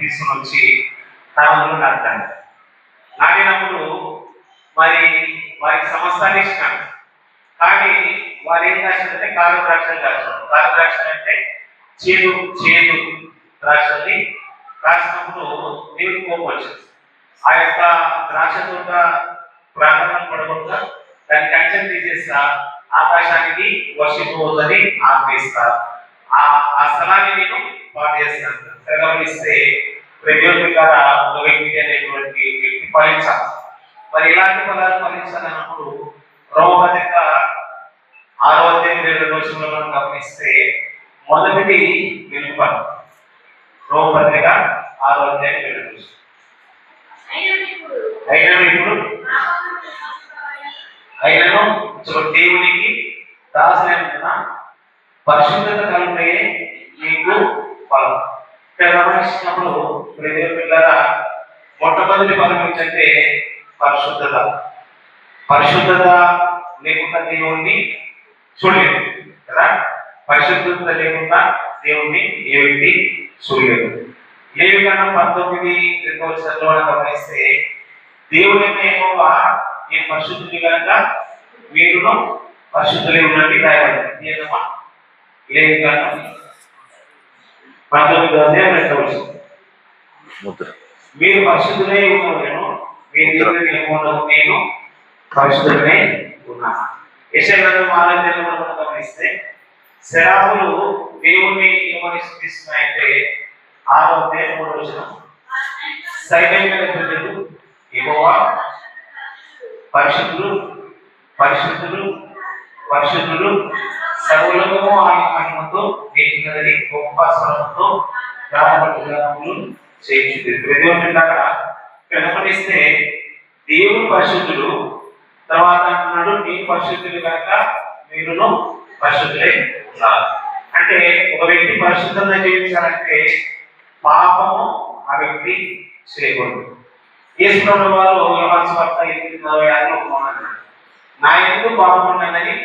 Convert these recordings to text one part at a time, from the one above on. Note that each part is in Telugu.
తీసుకుని వచ్చి తరంలో నాటాడు. నాటినప్పుడు మరి వారికి సమస్తాన్ని ఇచ్చినాడు. కానీ వారు ఏం కాశారంటే కాలు ద్రాక్షలు కాశారు. కాలు ద్రాక్షలు అంటే చేదు చేదు ద్రాక్షల్ని కాసినప్పుడు దేవుడికి కోపం వచ్చింది. ఆ యొక్క ద్రాక్ష తోట ప్రాంగణం పడకుండా దాని కంచెను తీసేస్తా ఆకాశానికి వర్షిపోవద్దని ఆపేస్తా, ఆ స్థలాన్ని నేను పాటు చేస్తాను సెలవునిస్తే ప్రజల ద్వారా ఒక వ్యక్తి అనేటువంటి వ్యక్తి ఫలించాలి. మరి ఇలాంటి పదాలు ఫలించాలన్నప్పుడు రోమపత్రిక 6వ అధ్యాయం 22వ వచనంలో మనం గమనిస్తే మొదటిది వెలుగుపడు. రోమపత్రిక 6వ అధ్యాయం 22వ వచనం. అయినను దేవునికి దాసులైన పరిశుద్ధత కలిగే మీకు ఫలం. ఇక్కడ గమనించినప్పుడు దేవుని పిల్లరా మొట్టమొదటి ఫలం ఏంటంటే పరిశుద్ధత. పరిశుద్ధత లేకుండా దేవుణ్ణి చూడలేదు కదా. పరిశుద్ధత లేకుండా దేవుణ్ణి ఏ వ్యక్తి చూడలేదు. లేవికాండం 19:2వ వచనంలో గమనిస్తే దేవుని యెహోవా ఈ పరిశుద్ధుని కనుక మీరును పరిశుద్ధులై ఉండండి రాయబడింది. ఏదమ్మా లేవికాండం 19వ అధ్యాయం 2వ వచనం. మీరు పరిశుద్ధులై ఉన్నవారు మీ దేవుని యెహోవా నేను పరిశుద్ధులై ఉన్నాను. యెషయా గ్రంథం 6వ అధ్యాయంలో మనం గమనిస్తే శరాపులు దేవుణ్ణి ఏమని స్తుతిస్తున్నాయంటే 6వ అధ్యాయం 3వ వచనం. సైన్యముల ప్రభువు యెహోవా పరిశుద్ధులు పరిశుద్ధులు పరిశుద్ధులు సర్వలోకము ఆయన మహిమతో దేవుని గొప్ప స్వరముతో గానములు చేయించుతుంది. దేవునిలాగా గమనిస్తే దేవుడు పరిశుద్ధుడు, తర్వాత అంటున్నాడు నీ పరిశుద్ధులు కనుక మీరును పరిశుద్ధులై ఉన్నారు. అంటే ఒక వ్యక్తి పరిశుద్ధంగా జీవించాలంటే పాపము ఆ వ్యక్తి చేయకూడదు. యేసుప్రభువు వారు యోహాను సువార్త 8:46లో అన్నాడు, నా యందు పాపం ఉన్నదని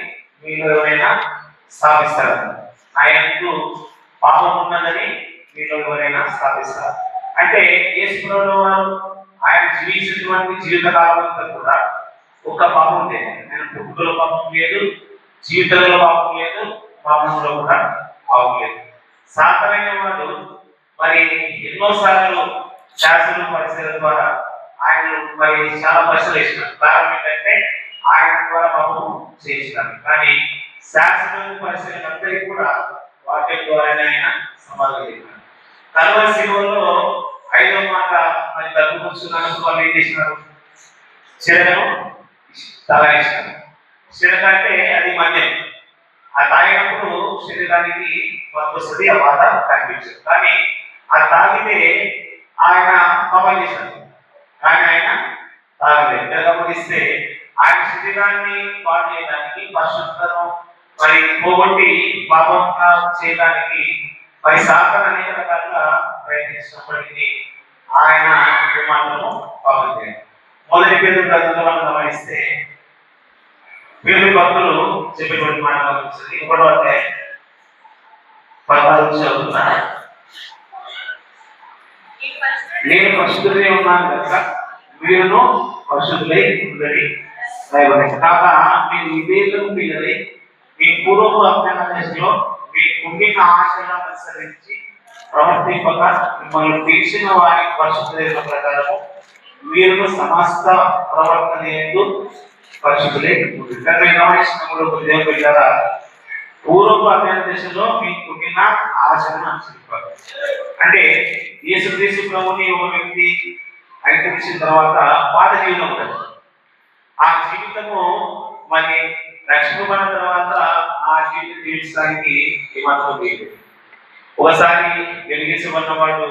మీరు ఎవరైనా స్థాపిస్తారు. నా యందు పాపం ఉన్నదని మీరు ఎవరైనా స్థాపిస్తారు. అంటే యేసుప్రభువు వారు ఆయన జీవించినటువంటి జీవితకాలం అంతా కూడా ఒక పాపం లేదు. ఆయన పుట్టుకలో పాపం లేదు, జీవితంలో పాపం లేదు, పాపంలో కూడా పాపం లేదు. సాధారణ వాడు మరి ఎన్నోసార్లు శాస్త్రుల పరిశీలన ద్వారా ఆయన మరి చాలా పరిశీలన వేసినారు. కారణం ఏంటంటే ఆయన ద్వారా పాపం చేసినారు. కానీ శాస్త్రుల పరిశీలన అందరికీ కూడా వాటి ద్వారానే ఆయన సమాధానం చేసినారు. కల్వరి శిలువలో 5వ మాట మరి డబ్బు కూర్చున్నాను వాళ్ళు ఏం చేసినారు? శిరను తాగేసినారు. శిరక అంటే అది మద్యం. ఆ తాగినప్పుడు శరీరానికి వస్తుంది, ఆ బాధ కనిపించదు. కానీ ఆ తాగితే ఆయన పాపం చేశాడు, కానీ ఆయన తాగలేదు. గమనిస్తే ఆయన శరీరాన్ని పాడు చేయడానికి పరిశుద్ధతను మరి పోగొట్టి పాపంగా చేయడానికి మరి సాధన అనేక రకాలుగా ప్రయత్నించినప్పటికీ ఆయన మాత్రము పాపం చేయాలి. మొదటి పేదల గ్రంథంలో మనం గమనిస్తే పేరు భక్తులు చెప్పేటువంటి మాట గమనించింది. 1వ అధ్యాయం 14 చదువుతున్నా. నేను పరిశుద్ధులై ఉన్నాను కనుక మీరును పరిశుద్ధులై ఉండండి రాయబడింది. కాగా మీరు వివేకం పిల్లలై మీ పూర్వపు అజ్ఞాన దశలో మీ పుణ్య ఆశలను అనుసరించి ప్రవర్తింపక మిమ్మల్ని తీర్చిన వారి పరిశుద్ధులైన ప్రకారము మీరును సమస్త ప్రవర్తన యందు పరిశుద్ధులై ఉండండి. పూర్వపు అజ్ఞాన దశలో మీ పుట్టిన ఆశలను అనుసరించారు. అంటే యేసుక్రీస్తు ప్రభువుని ఒక వ్యక్తి అంగీకరించిన తర్వాత పాత జీవితం ఉంటుంది. ఆ జీవితము మరి రక్షింపబడిన తర్వాత ఆ జీవితం జీవించడానికి ఏమాత్రం లేదు. ఒకసారి వెలిగించబడిన వాడు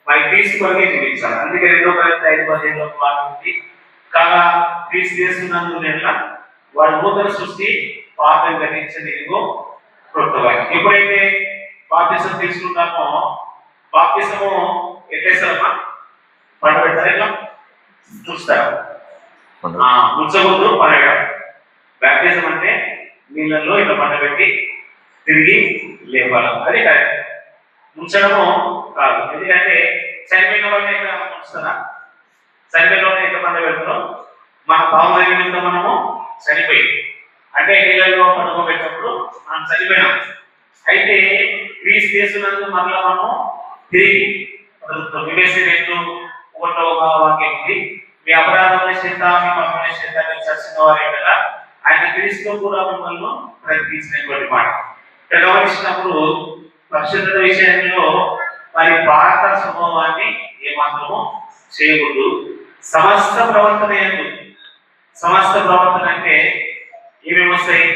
మరి క్రీస్తు కొరకే జీవించాలి. అందుకే 2 Corinthians 5:15లో మాట ఉంది, కాగా క్రీస్తు చేస్తున్నందున వాడు నూతన సృష్టి పాపం గ్రహించని ఇదిగో క్రొత్తవాడు. ఎప్పుడైతే బాప్తిసం తీసుకుంటామో బాప్తిసము ఎట్టేస్తారమ్మా పంట పెడతారు, ఇట్లా చూస్తారు ముంచకూడదు పడగడం. బాప్తిసం అంటే నీళ్ళల్లో ఇట్లా పంట పెట్టి తిరిగి లేపాలి, అది కరెక్ట్. ముంచడము కాదు. ఎందుకంటే చనిపోయిన వాళ్ళని ఎక్కడ ఉంచుతారా? చనిపోయిన వాళ్ళని ఎక్కడ పండ పెడతారో మన పాము నిమిత్తం మనము చనిపోయి అంటే నీళ్ళలో పడుకోబెట్టినప్పుడు మనం చనిపోయినాం. అయితే క్రీస్తు చేస్తున్నందుకు మరలా మనము తిరిగి వివేసినట్టు ఒకటో వాక్యం ఉంది, మీ అపరాధముల చేత మీ పాపముల చేత మీరు చచ్చిన వారే కదా ఆయన క్రీస్తు కూడా మిమ్మల్ని ప్రకటించినటువంటి మాట. గమనించినప్పుడు పరిశుద్ధత విషయంలో మరి భారత స్వభావాన్ని ఏమాత్రము చేయకూడదు. సమస్త ప్రవర్తన సమస్త ప్రవర్తన అంటే ఏమేమి వస్తాయి?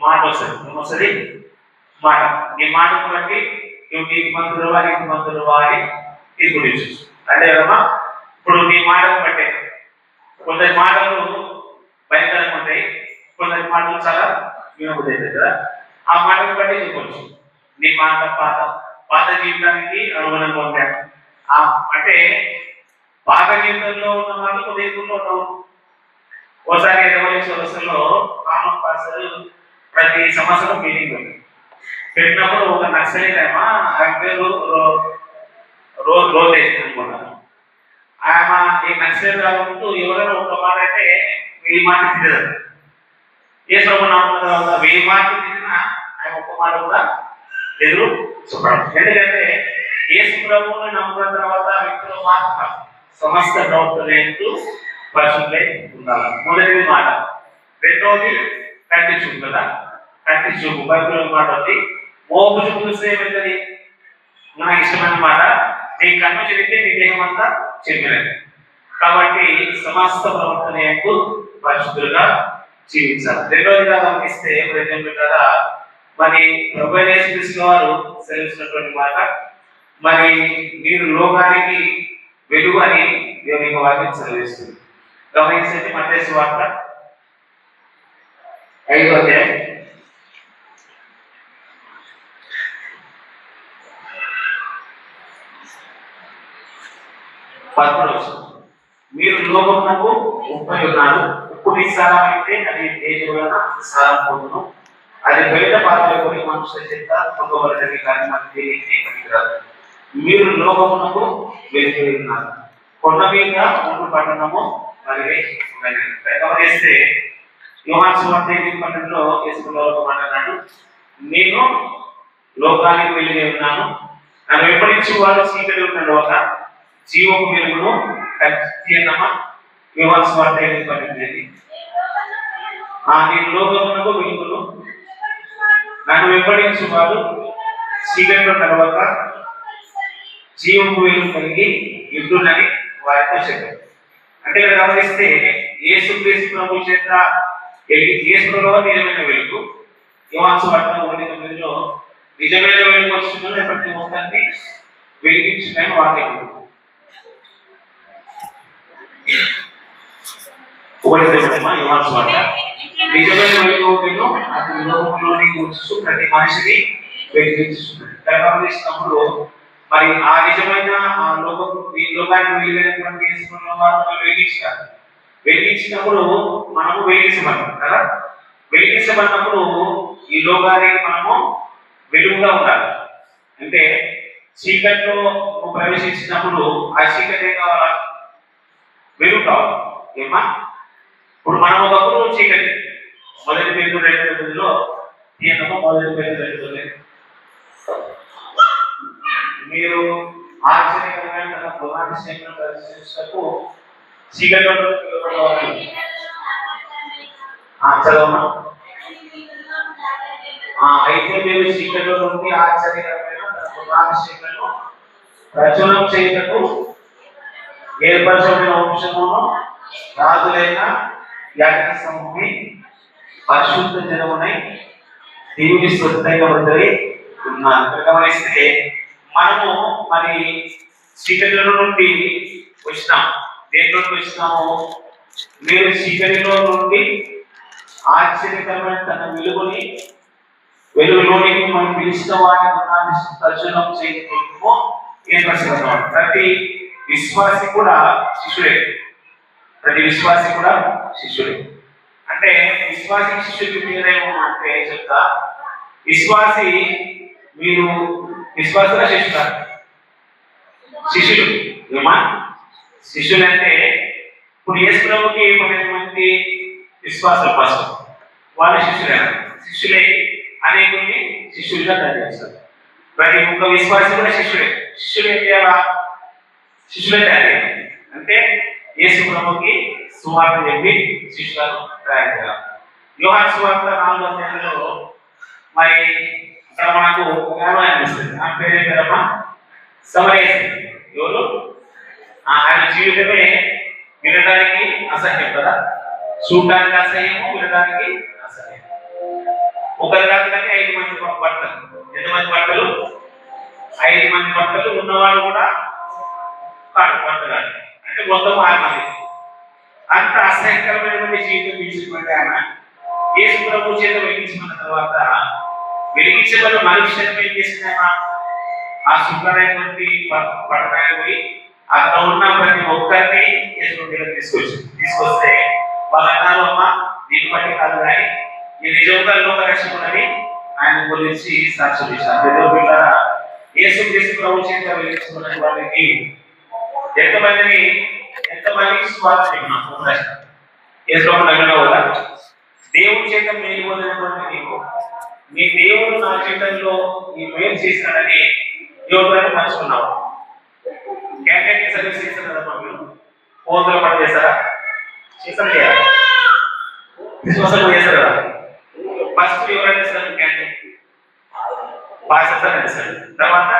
మాట వస్తుంది. ఏమొస్తుంది? మాట. నీ మాటను బట్టి నువ్వు నీకు మంత్రులు వారి తీర్పునిచ్చు అంటే కదమ్మా. ఇప్పుడు నీ మాటను బట్టే కొందరి మాటలు భయంకరంగా ఉంటాయి, కొందరి మాటలు చాలా వినబుతాయి కదా. ఆ మాటను బట్టి చెప్పవచ్చు నీ మాట పాత జీవితానికి అనుగుణంగా ఉంటాయి. అంటే పాత జీవితంలో ఉన్న వాళ్ళు ఉదయంలో ఉండవు. ఒకసారి 20 సంవత్సరంలో కామన్ పాస్టర్ ప్రతి సంవత్సరం మీటింగ్ పెట్టినప్పుడు ఒక నర్సరీ టైమా ఆయన పేరు రోజు అనుకున్నాను. ఆయన ఈ నర్సరీ రాకుంటూ ఎవరైనా ఒక మాట అంటే 1000 మాట తినదు. ఏ ప్రభుత్వం తర్వాత 1000 మాట తిన్నా ఆయన ఒక్క మాట కూడా ఎదురు చూపడం. ఎందుకంటే ఏ ప్రభువుని నమ్ముకున్న తర్వాత వ్యక్తులు మాత్రం సమస్త ప్రవర్తనలు పరిశుద్ధులై ఉండాలి. మొదటి మాట. రెండవది కంటి చూపు కదా. కంటి చూపు బైబిల్ మాట ఉంది, మోపు చూపు చూస్తే ఏమవుతుంది? నాకు ఇష్టమైన మాట, నీ కన్ను చెబితే నీ దేహం అంతా చెప్పినది. కాబట్టి సమస్త ప్రవర్తనకు పరిశుద్ధులుగా జీవించాలి. రెండవదిగా గమనిస్తే ప్రజలు కదా మరి ప్రభువైన యేసుక్రీస్తు వారు సెలవిస్తున్నటువంటి మాట, మరి మీరు లోకానికి వెలుగు అని దేవుని వాక్యం సెలవిస్తుంది. గమనించండి మత్తయి సువార్త 5వ అధ్యాయం 11వ వచనం. మీరు లోకమునకు ఉప్పై ఉన్నారు. ఉప్పు నిస్సారం అయితే అది దేనివలన సారం పొందును, అది బయట పారబోయి మనుషుల చేత పొందబడటమే కానీ మనకి దేనికి పనికిరాదు. మీరు లోకమునకు వెలుగై ఉన్నారు. కొండ మీద ఉండు పట్టణము మరి గమనిస్తే యోహాను సువార్త 8:12లో యేసుప్రభువు మాట్లాడాడు, నేను లోకానికి వెలుగై ఉన్నాను, నన్ను వెంబడించు వారు చీకటి ఉన్న లోక జీవపు వెలుగును ఖచ్చితంగా యోహాను సువార్త 8:12. నేను లోకమునకు వెలుగును, నన్ను వెంబడించు వారు చీకటిలో నడవక జీవపు వెలుగు కలిగి ఉండునని వారితో చెప్పారు. అంటే ఇక్కడ గమనిస్తే యేసుక్రీస్తు ప్రభు చేత యేసు ప్రభువు నిజమైన వెలుగు. యోహాను సువార్త 1:9లో నిజమైన వెలుగు వస్తుందని ప్రతి ఒక్కరిని వెలిగించుకుని వాక్యం యోహాను సువార్త నిజమైన వెలుగు అతని లోకంలోనికి వచ్చి ప్రతి మనిషిని వెలిగించుకున్నాడు. గమనించినప్పుడు మరి ఆ నిజమైన ఆ ఈ లోకానికి వెలిగినటువంటి వెలిగించారు. వెలిగించినప్పుడు మనము వెలిగించబడ్డాం కదా. వెలిగించబడినప్పుడు ఈ లోకానికి మనము వెలుగుగా ఉండాలి. అంటే చీకట్లో ప్రవేశించినప్పుడు ఆ చీకటి ఏం కావాలా? వెలుగు కావాలి. ఏమా ఇప్పుడు మనం ఒకప్పుడు చీకటి. మొదటి పేరు 2:9లో తీయనము మొదటి పేరు 2:9 మీరు ఆశ్చర్యకరమైన తన గుణాతిశయములను పరిశీలించుటకు చీకటిలో చదవమా. అయితే మీరు చీకటిలో నుండి ఆశ్చర్యకరమైన తన గుణాతిశయములను ప్రచురం చేయుటకు ఏర్పరచబడిన వంశమును రాజులైన యాజక సమూహమై పరిశుద్ధ జనమునై దేవుని స్వస్థంగా ఉండేవి ఉన్నారు. గమనిస్తే మనము మరి చీకటిలో నుండి వచ్చినాం. దేంట్లోకి వచ్చినాము? మీరు చీకటిలో నుండి ఆశ్చర్యకరమైన తన వెలుగులోనికి మనం పిలిచిన వారిని ప్రచురం చేయటము ఏర్పరచబడ్డాం. ప్రతి విశ్వాసి కూడా శిష్యుడే. ప్రతి విశ్వాసి కూడా శిష్యుడే. అంటే విశ్వాసి శిష్యుడికి మీరేమో అంటే చెప్తా, విశ్వాసి మీరు విశ్వాసంగా శిష్యుడు. శిష్యులు. ఏమా శిష్యులు అంటే ఇప్పుడు యేసు ప్రభుకి 12 మంది విశ్వాసులు ఫస్ట్ వాళ్ళ శిష్యులే. శిష్యులే అనేకుల్ని శిష్యులుగా తయారు చేస్తారు. ప్రతి ఒక్క విశ్వాసి కూడా శిష్యులే. శిష్యులు ఏం చేయాలా? శిష్యులే తయారు చేయాలి. అంటే యేసు ప్రభుకి సువార్త చెప్పి శిష్యులను తయారు చేయాలి. యోహాను సువార్త 4వ అధ్యాయంలో మరి ఇక్కడ మనకు అనిపిస్తుంది. ఆ పేరు పేరమ్మా సమరయ. ఎవరు? ఆయన జీవితమే వినడానికి అసహ్యం కదా, చూడడానికి అసహ్యము, వినడానికి అసహ్యం. ఒకరి కాదు కానీ 5 మంది భర్తలు. ఎంతమంది భర్తలు? 5 మంది భర్తలు. ఉన్నవాడు కూడా కాదు భర్తగాడు. అంటే మొత్తం 6 మంది. అంత అసహ్యకరమైనటువంటి జీవితం తీర్చుకుంటే ఆయన యేసు ప్రభు చేత వెలిగించుకున్న తర్వాత వెలిగించబడిన మనుషులను ఏం చేసిందామా? ఆ శుభ్రమైనటువంటి పట్టణానికి పోయి అక్కడ ఉన్న ప్రతి ఒక్కరిని యేసు దగ్గర తీసుకొస్తే వాళ్ళ అన్నారు, అమ్మ దీన్ని బట్టి కాదు కానీ ఈ నిజంగా లోక రక్షకుడని ఆయన గురించి సాక్ష్యం ఇచ్చారు. యేసు ప్రభు చేత వెలిగించుకున్న వాళ్ళకి ఎంతమందికి స్వార్థ చెప్పినాం. యేసు ప్రభు కూడా దేవుడి చేత మేలు పొందినటువంటి నీకు నీ దేవుడు నా జీవితంలో ఈ మేలు చేసినాడని దేవుడు పంచుకున్నావు. క్యాంటీన్ సర్వీస్ చేస్తారు కదా, మీరు ఫోన్లో పని చేస్తారా? చేస్తారు చేయాలి. విశ్వాసం చేస్తారు కదా. ఫస్ట్ ఎవరైనా చేస్తారు? క్యాంటీన్ పాసేస్తారు అండి సార్. తర్వాత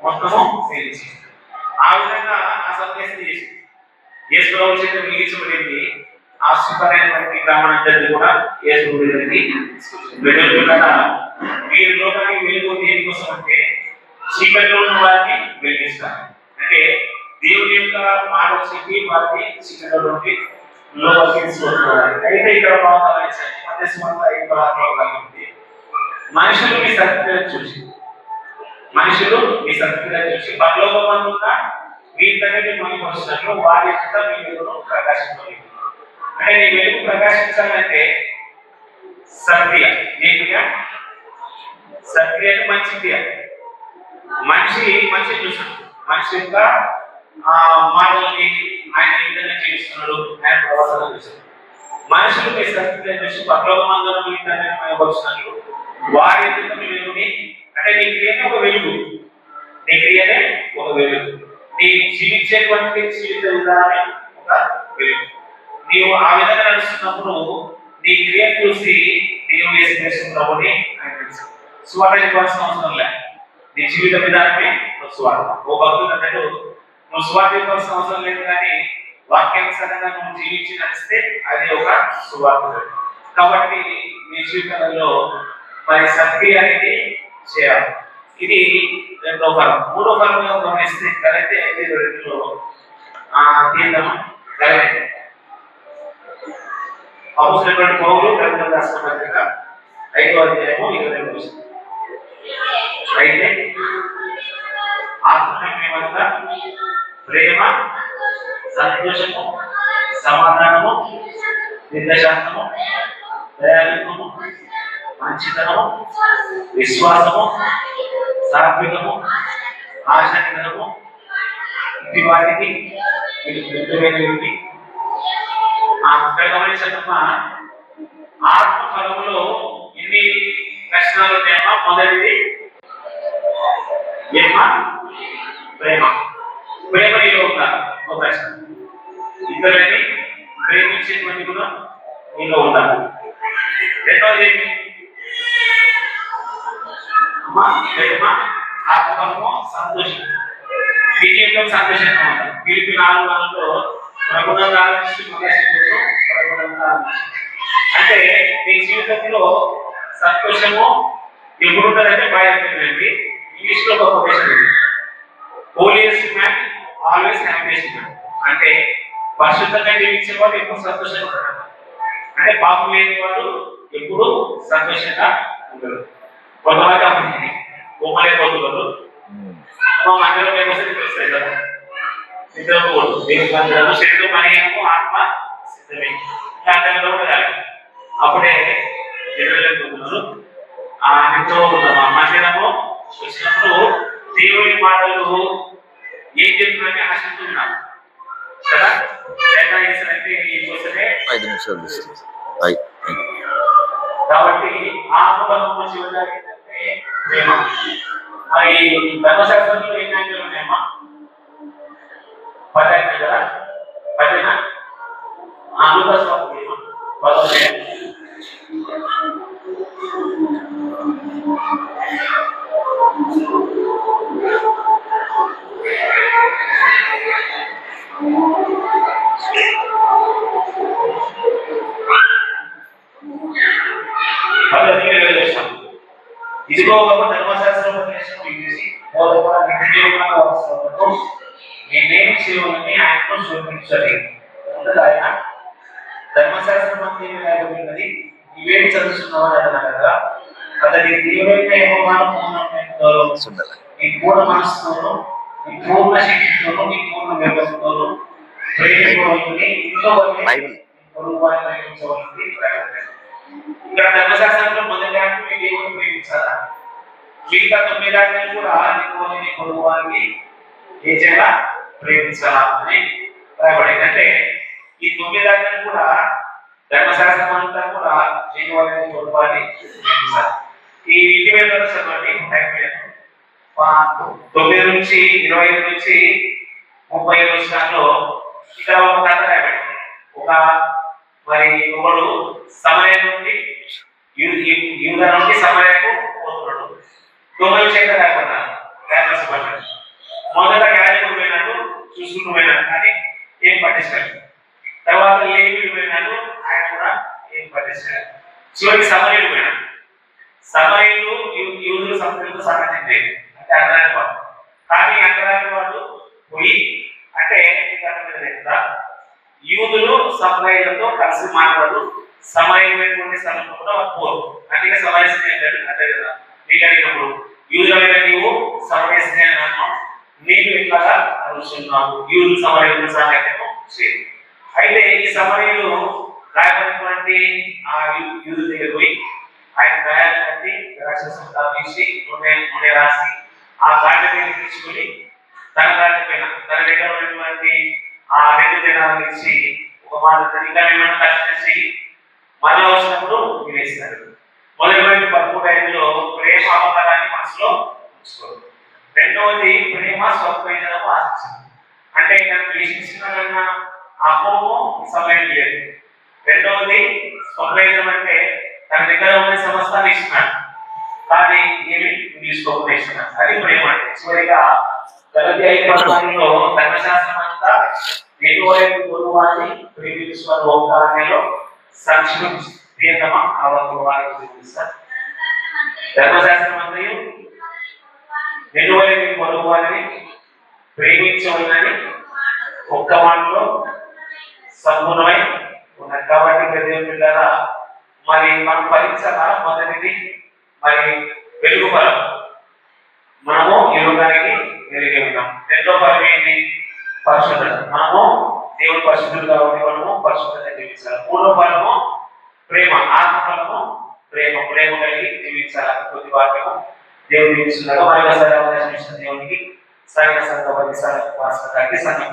మొత్తము చేసి ఆ విధంగా ఆ సందేశం చేసి యేసు ప్రభు చేత వెలిగించబడింది. ఆ శుభ్రమైనటువంటి గ్రామాలందరినీ కూడా యేసు దగ్గరికి మీరు లోకానికి వెలుగు దేనికోసం అంటే చీకట్లో ఉన్న వారిని వెలిగిస్తారు. అంటే దేవుని యొక్క మాట చెప్పి వారిని చీకట్లో నుండి లోపలికి తీసుకుంటున్నారు. అయితే ఇక్కడ మనుషులు మీ సత్క్రియలు చూసి పరలోకమందున్న మీ తండ్రిని మహిమపరుస్తున్నట్లు వారి యొక్క మీ వెలుగును ప్రకాశించాలి. అంటే నీ వెలుగు ప్రకాశించాలంటే సత్క్రియ. నీ క్రియ సత్క్రియ అంటే మంచి క్రియ. మనిషి చూసాడు, మనిషి యొక్క మాటలని ఆయన ఏ విధంగా జీవిస్తున్నాడు, ఆయన ప్రవర్తన చూసాడు. మనుషులు మీ సత్క్రియ చూసి పరలోకమందున్న మీ తండ్రిని మహిమపరుస్తున్నట్లు వారి యొక్క మీ వెలుగుని, అంటే నీ క్రియనే ఒక వెలుగు. నీ క్రియనే ఒక వెలుగు. నీ జీవించేటువంటి జీవిత విధానమే ఒక వెలుగు. నీవు ఆ విధంగా నడుస్తున్నప్పుడు నీ క్రియను చూసి దేవుడు వేసుకుని ఆయన తెలుసు. స్వార్థ ఇవ్వాల్సిన అవసరం లేదు. నీ జీవిత విధానమే స్వార్థ. ఓ భక్తులు అన్నట్టు నువ్వు స్వార్థ ఇవ్వాల్సిన అవసరం లేదు, కానీ వాక్యానుసారంగా నువ్వు జీవించి నడిస్తే అది ఒక సువార్త. కాబట్టి నీ జీవితంలో మరి సత్క్రియ అనేది చేయాలి. ఇది 2వ ఫలం. 3వ ఫలంగా గమనిస్తే గలతీ 5:2 తీద్దామా? గలతీ అపోస్తలుడైన పౌలు గలతీయులకు రాసిన పత్రిక 5వ అధ్యాయము 22వ వచనం. అయితే ఆత్మీయత, ప్రేమ, సంతోషము, సమాధానము, దీర్ఘశాంతము, దయాళుత్వము, మంచితనము, విశ్వాసము, సాత్వికము, ఆశానిధనము, ఇట్టి వాటికి మీరు విరుద్ధమైనవి. గమనించమ్మా, ఆత్మ ఫలములో ఎన్ని లక్షణాలు ఉన్నాయమ్మా? మొదటిది ఏమా? ప్రేమ. ప్రేమ నీలో ఉందా? ఒక ప్రశ్న. ఇద్దరిని ప్రేమించేటువంటి గుణం నీలో ఉండాలి. రెండవది ఏమి? ప్రేమ, ఆత్మఫలము, సంతోషం. మీ జీవితం సంతోషంగా ఉండాలి. పిలిపి 4:4లో ప్రభువును ఆరాధించు, ప్రభువును ఆరాధించు. అంటే మీ జీవితంలో సంతోషము ఎప్పుడు ఉంటుందంటే భయపడండి. ఇంగ్లీష్ లో ఒక కొటేషన్ ఉంది, holiest man always happiest man. అంటే పరిశుద్ధంగా జీవించేవాడు ఎప్పుడు సంతోషంగా ఉంటాడు. అంటే పాపం లేని వాడు ఎప్పుడు సంతోషంగా ఉంటాడు. కొంతమంది బొమ్మలేకపోతున్నారు, మా మందిరం లేకపోతే తెలుస్తాయి కదా, నిద్రపోకూడదు. దేవుని మందిరము శరీరం మనము ఆత్మ సిద్ధమే. అందరిలో కూడా కాదు. అప్పుడే నిద్రలేకపోతున్నారు. ఆ నిద్రపోతున్నాము. ఆ మందిరము వచ్చినప్పుడు మాటలు ఏం చెప్తున్నారని ఆశిస్తున్నాను కదా. ఎట్లా చేస్తారంటే ఇంకోసరే 5 నిమిషాలు కాబట్టి ఆత్మబంధము శివజాతి ఏంటంటే ప్రేమ. మరి ధర్మశాస్త్రంలో ఎన్ని ఆజ్ఞలు ఉన్నాయమ్మా? 10 ఆజ్ఞలు కదా, 10 అనుభవం 10. ఇదిగో ఒక ధర్మశాస్త్రం నేనేమి సేవలని ఆయనతో చూపించాలి. ఆయన ధర్మశాస్త్రం అంతా ఏమి రాయబడినది, ఇవేమి చదువుతున్నావు అని అన్నారు కదా. అతని దేవుడైన యెహోవాను ఈ పూర్ణ మనసుతోనూ, ఈ పూర్ణ శక్తితోనూ, ఈ పూర్ణ వ్యవస్థతోనూ ప్రేమించవలసి ఇంట్లో ఇక్కడ ధర్మశాస్త్రంలో మొదటి ఆజ్ఞ మీ దేవుని ప్రేమించాలా. మిగతా 9 ఆజ్ఞలు కూడా నీ పొరుగు వారిని ఏం చేయాలా? ప్రేమించాలా అని రాయబడింది. అంటే ఈ 9 ఆజ్ఞలు కూడా ధర్మశాస్త్రం అంతా కూడా నీకు వారిని పొరుగు వారిని ప్రేమించాలి. ఈ ఇంటి మీద చదవండి 9 నుంచి 25 నుంచి 30 వచనాల్లో ఇక్కడ ఒక కథ రాయబడింది. మరి ఒకడు సమరయ నుండి యూదా నుండి సమరయకు పోతున్నాడు. దొంగల చేత రాయబడ్డాడు. మొదట యాజకుడు పోయినాడు, చూసుకుంటూ పోయినాడు, కానీ ఏం పట్టించాడు. తర్వాత లేవీయుడు పోయినాడు, ఆయన కూడా ఏం పట్టించాడు. చివరికి సమరయుడు పోయినాడు. సమరయులు యూదులు సమరయులతో సంగతి లేదు, అంటే అర్థరాని వాడు. కానీ అర్థరాని వాడు పోయి అంటే యూదులు సమరయులతో కలిసి మాట్లాడు, సమరయులైనటువంటి స్థలంలో కూడా పోరు. అందుకే సమరయస్ని అంటాడు. అంటే కదా నీకు అడిగినప్పుడు యూదులైన నీవు సమరయస్ని అన్నాను, నీకు ఇట్లాగా అడుగుతున్నావు, యూదులు సమరయులు సాంగత్యము చేయదు. అయితే ఈ సమరయులు రాయబడినటువంటి ఆ యూదు దగ్గర పోయి ఆయన గాయాలు కట్టి రాక్షసం తప్పించి నూనె రాసి ఆ గాడ్డ మీద తీసుకుని తన గాడ్డ పైన తన దగ్గర ఉన్నటువంటి ఆ 2 దినాలు ఇచ్చి ఒక మాట ఇంకా ఏమైనా కష్టం చేసి మళ్ళీ వచ్చినప్పుడు వినేస్తారు. మొదటి 13:5లో ప్రేమ అవతారాన్ని మనసులో ఉంచుకోరు. రెండవది ప్రేమ స్వప్రయోజనము ఆశించాలి. అంటే ఇక్కడ ద్వేషించిన ఆ కోపము సమయం లేదు. రెండవది స్వప్రయోజనం అంటే తన దగ్గర ఉన్న సమస్తాన్ని ఇస్తున్నాడు, కానీ ఏమి తీసుకోకుండా ఇస్తున్నాడు. అది ప్రేమ అంటే. చివరిగా గలతీ 5:10లో ధర్మశాస్త్రం అంతా ఎటువంటి పొరుగువారిని ప్రేమించుకున్న ఒకలో సంక్షిప్తమా అవసరం చూపిస్తారు. ధర్మశాస్త్రం అంతయు ఎటువంటి పొరుగువారిని ప్రేమించవలని ఒక్క మాటలో సంపూర్ణమై ఉన్నది. కాబట్టి ప్రజల మరి మనం ఫలించాలా? మొదటిది మరి వెలుగు ఫలం, మనము ఈ లోకానికి వెలిగి ఉన్నాం. రెండో ఫలం ఏంటి? పరిశుద్ధత, మనము దేవుడు పరిశుద్ధులు కాబట్టి మనము పరిశుద్ధత జీవించాలి. మూడో ఫలము ప్రేమ, ఆత్మ ఫలము ప్రేమ కలిగి జీవించాలి. కొద్ది వాక్యము దేవుడు జీవిస్తున్నాడు. మరొకసారి అవకాశం ఇచ్చిన దేవునికి సరైన సందర్భాన్ని సరైన సంఘం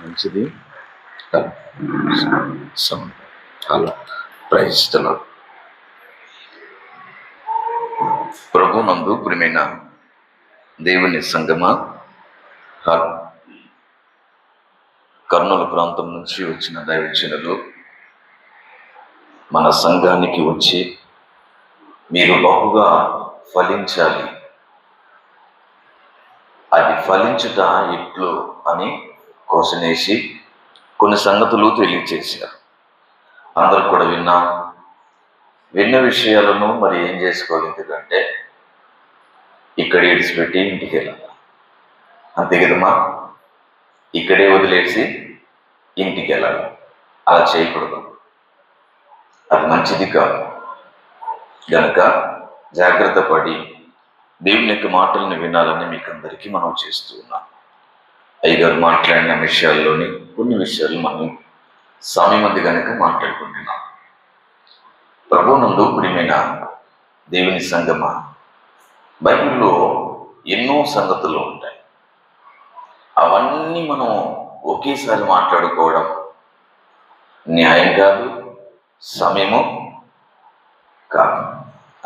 మంచిది. చాలా ప్రయత్నిస్తున్నాం. ప్రభు నందు ప్రియమైన దేవుని సంగమా, కర్నూలు ప్రాంతం నుంచి వచ్చిన దైవజనులు మన సంఘానికి వచ్చి మీరు బహుగా ఫలించాలి, అది ఫలించుట ఇట్లు అని కోసనేసి కొన్ని సంగతులు తెలియచేశారు. అందరూ కూడా విన్న విషయాలను మరి ఏం చేసుకోవాలి ఎందుకంటే ఇక్కడ విడిచిపెట్టి ఇంటికి వెళ్ళాలి, అంతే కదమ్మా. ఇక్కడే వదిలేసి ఇంటికి వెళ్ళాలి, అలా చేయకూడదు, అది మంచిది కాదు. గనక జాగ్రత్త పడి దేవుని యొక్క మాటలను వినాలని మీకు అందరికీ మనం చేస్తూ ఉన్నాం. అయ్యగారు మాట్లాడిన విషయాల్లోని కొన్ని విషయాలు మనం సమయం మంది కనుక మాట్లాడుకుంటున్నాం. ప్రభువునందు ప్రియమైన దేవుని సంగమా, బైబిల్లో ఎన్నో సంగతులు ఉంటాయి. అవన్నీ మనం ఒకేసారి మాట్లాడుకోవడం న్యాయం కాదు, సమయము కాదు.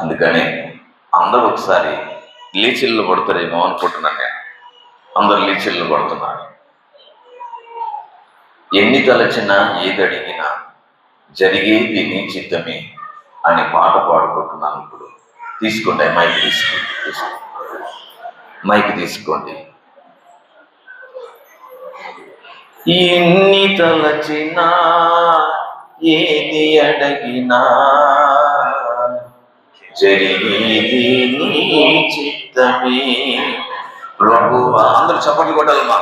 అందుకనే అందరూ ఒకసారి లేచిళ్ళు పడతారేమో అనుకుంటున్నాను. నేను అందరు లేచిళ్ళు పడుతున్నారు. ఎన్ని తలచినా ఏదడిగినా జరిగేది నీ చిత్తమే అనే పాట పాడుకుంటున్నాను. ఇప్పుడు తీసుకోండి, మైక్ తీసుకోండి. ఎన్ని తలచినా ఏది అడిగినా జరిగేది నీ చిత్తమే ప్రభువా. అందరూ చప్పట్లు కొట్టాలమ్మా.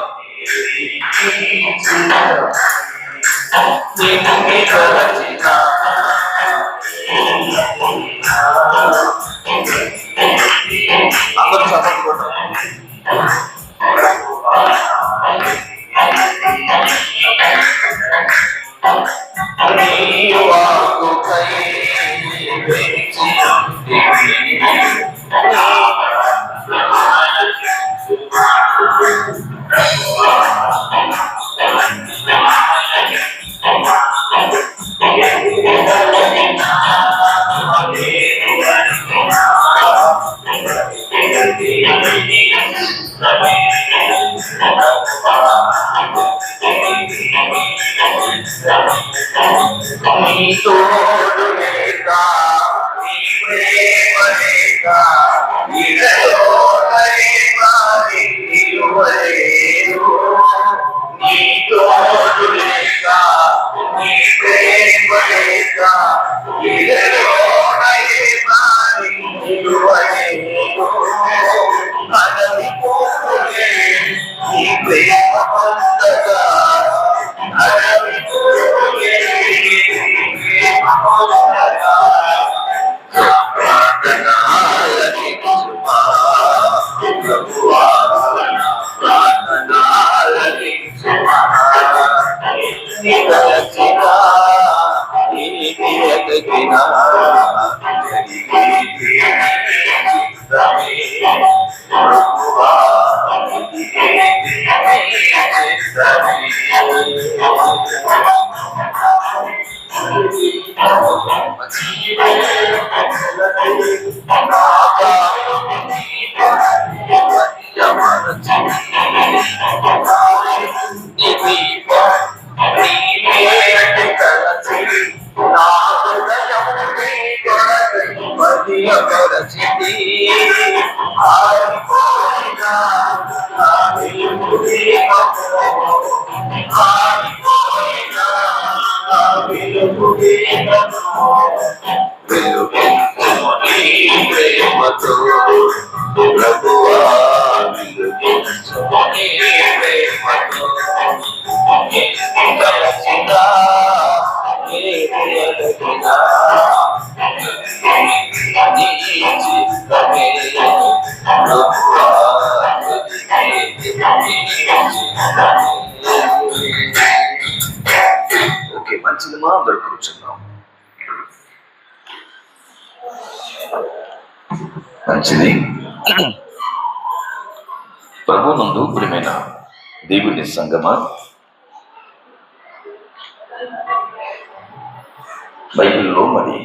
ఎన్ని తలచినా అందరూ చప్పట్లు కొట్టాలి. నీ తోడు లేక, నీ ప్రేమ లేక, ఇలలో నిలువలేను. నీ తోడు లేక, నీ ప్రేమ లేక, ఇలలో నిలువలేను. అడవి పోలే నీ ప్రేమ పొందగా, అడవి పోలే ఓకే, మంచిదమ్మా. అందరు కూర్చున్నాం. మంచిది. ప్రభువునందు ప్రియమైన దేవుని సంగమా, బైబిల్లో మరి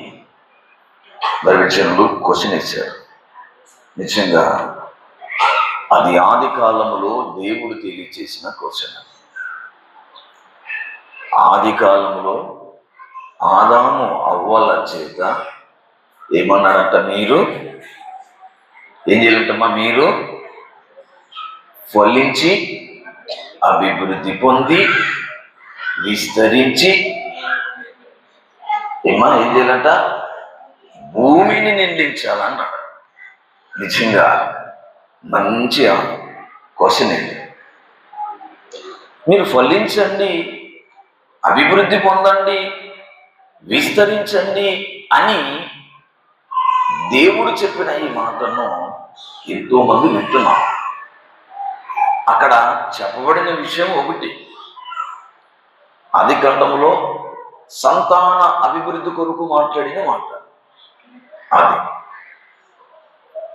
దైవజనులు క్వశ్చన్ వేశారు. నిజంగా అది ఆది కాలములో దేవుడు తెలియచేసిన క్వశ్చన్. ఆది కాలంలో ఆదాము అవ్వల చేత ఏమన్నాడంట? మీరు ఏం చేయాలంటమ్మా? మీరు ఫలించి అభివృద్ధి పొంది విస్తరించి ఏం చేయాలంట? భూమిని నిందించాలన్నాడు. నిజంగా మంచి క్వశ్చన్ ఇది. మీరు ఫలించండి, అభివృద్ధి పొందండి, విస్తరించండి అని దేవుడు చెప్పిన ఈ మాటను ఎంతో మంది వింటున్నారు. అక్కడ చెప్పబడిన విషయం ఒకటి, ఆది కాండములో సంతాన అభివృద్ధి కొరకు మాట్లాడిన మాట. అది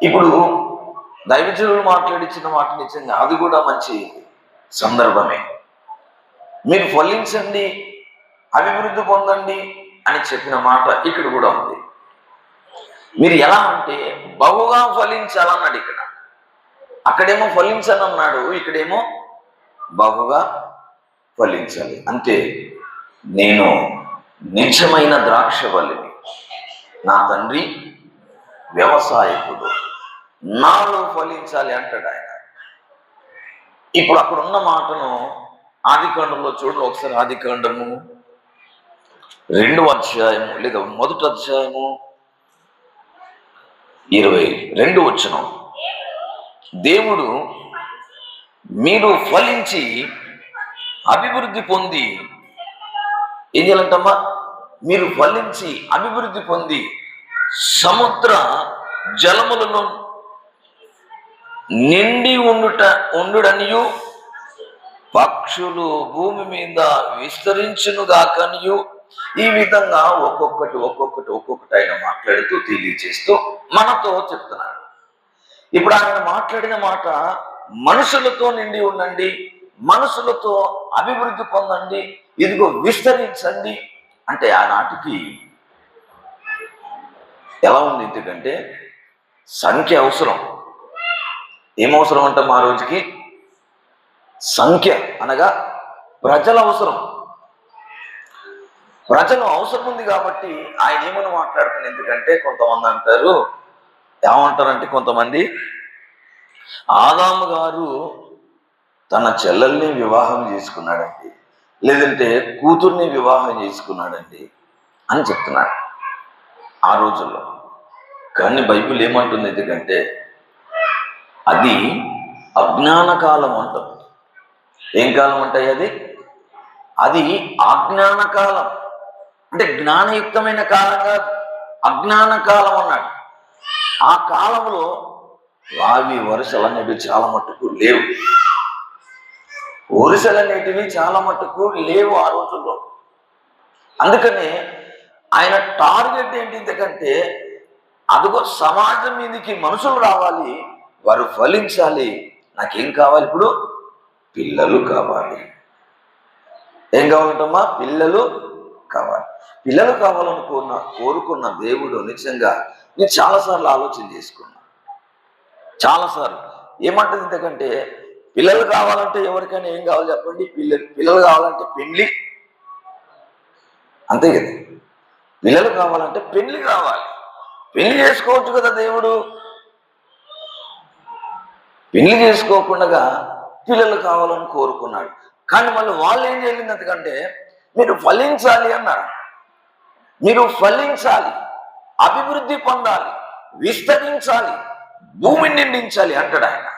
ఇప్పుడు దైవజనులు మాట్లాడించిన మాట నిజంగా అది కూడా మంచి సందర్భమే. మీరు ఫలించండి, అభివృద్ధి పొందండి అని చెప్పిన మాట ఇక్కడ కూడా ఉంది. మీరు ఎలా అంటే బహుగా ఫలించాలన్నాడు. అక్కడేమో ఫలించాలన్నాడు, ఇక్కడేమో బహుగా ఫలించాలి. అంటే నేను నిజమైన ద్రాక్షవల్లిని, నా తండ్రి వ్యవసాయకుడు, నాలో ఫలించాలి అంటాడు ఆయన. ఇప్పుడు అక్కడ ఉన్న మాటను ఆదికాండంలో చూడండి ఒకసారి. ఆదికాండము 2వ అధ్యాయము లేదా 1వ అధ్యాయము 22వ వచనం. దేవుడు మీరు ఫలించి అభివృద్ధి పొంది ఏం చేయాలంటమ్మా? మీరు ఫలించి అభివృద్ధి పొంది సముద్ర జలములను నిండి ఉండుడనియు పక్షులు భూమి మీద విస్తరించునుగాకనియు. ఈ విధంగా ఒక్కొక్కటి ఆయన మాట్లాడుతూ తెలియచేస్తూ మనతో చెప్తున్నాడు. ఇప్పుడు ఆయన మాట్లాడిన మాట మనుషులతో నిండి ఉండండి, మనుషులతో అభివృద్ధి పొందండి, ఇదిగో విస్తరించండి అంటే ఆనాటికి ఎలా ఉంది? ఎందుకంటే సంఖ్య అవసరం. ఏమవసరం అంటాం ఆ రోజుకి? సంఖ్య అనగా ప్రజల అవసరం. ప్రజలు అవసరం ఉంది కాబట్టి ఆయన ఏమని మాట్లాడుతున్నారు? ఎందుకంటే కొంతమంది అంటారు, ఏమంటారంటే కొంతమంది ఆదాము గారు తన చెల్లెల్ని వివాహం చేసుకున్నాడండి, లేదంటే కూతుర్ని వివాహం చేసుకున్నాడండి అని చెప్తున్నాడు ఆ రోజుల్లో. కానీ బైబిల్ ఏమంటుంది? ఎందుకంటే అది అజ్ఞాన కాలం అంటాం. ఏం కాలం అంటాయి అది? అది అజ్ఞాన కాలం. అంటే జ్ఞానయుక్తమైన కాలం కాదు, అజ్ఞాన కాలం అన్నాడు. ఆ కాలంలో వావి వరుసలనేటివి చాలా మట్టుకు లేవు. వరుసలనేటివి చాలా మట్టుకు లేవు ఆ రోజుల్లో. అందుకనే ఆయన టార్గెట్ ఏంటి? ఎందుకంటే అదిగో సమాజం మీదకి మనుషులు రావాలి, వారు ఫలించాలి. నాకేం కావాలి? ఇప్పుడు పిల్లలు కావాలి. ఏం కావాలంటమ్మా? పిల్లలు కావాలి. పిల్లలు కోరుకున్న దేవుడు నిజంగా నేను చాలాసార్లు ఆలోచన చేసుకున్నా. చాలాసార్లు ఏమంటుంది? ఎందుకంటే పిల్లలు కావాలంటే ఎవరికైనా ఏం కావాలి చెప్పండి? పిల్లలు కావాలంటే పెళ్లి, అంతే కదా. పిల్లలు కావాలంటే పెళ్లి కావాలి. పెళ్లి చేసుకోవచ్చు కదా దేవుడు. పెళ్లి చేసుకోకుండా పిల్లలు కావాలని కోరుకున్నాడు. కానీ మళ్ళీ వాళ్ళు ఏం చేయలేదు? ఎందుకంటే మీరు ఫలించాలి అన్నారు. మీరు ఫలించాలి, అభివృద్ధి పొందాలి, విస్తరించాలి, భూమిని నిండించాలి అంటాడు ఆయన.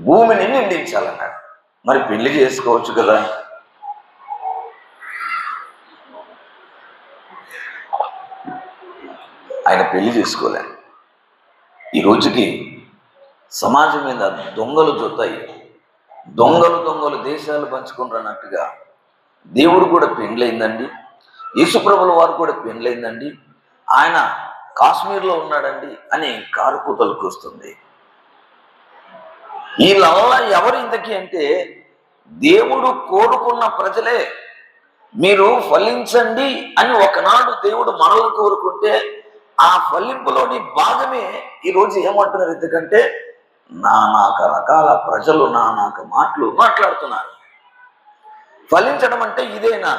భూమిని నిండించాలన్నాడు. మరి పెళ్లి చేసుకోవచ్చు కదా. ఆయన పెళ్లి చేసుకోలేడు. ఈ రోజుకి సమాజం మీద దొంగలు జొత్తాయి. దొంగలు దేశాలు పంచుకుంటున్నట్టుగా దేవుడు కూడా పెండ్లైందండి. యేసుప్రభుల వారు కూడా పెండ్లైందండి. ఆయన కాశ్మీర్లో ఉన్నాడండి అని కారుకూతలకు వస్తుంది. వీళ్ళల్లా ఎవరు ఇంతకీ అంటే దేవుడు కోరుకున్న ప్రజలే. మీరు ఫలించండి అని ఒకనాడు దేవుడు మనల్ని కోరుకుంటే ఆ ఫలింపులోని భాగమే ఈరోజు ఏమంటున్నారు? ఎందుకంటే నానాక రకాల ప్రజలు నానాక మాటలు మాట్లాడుతున్నారు. ఫలించడం అంటే ఇదేనా?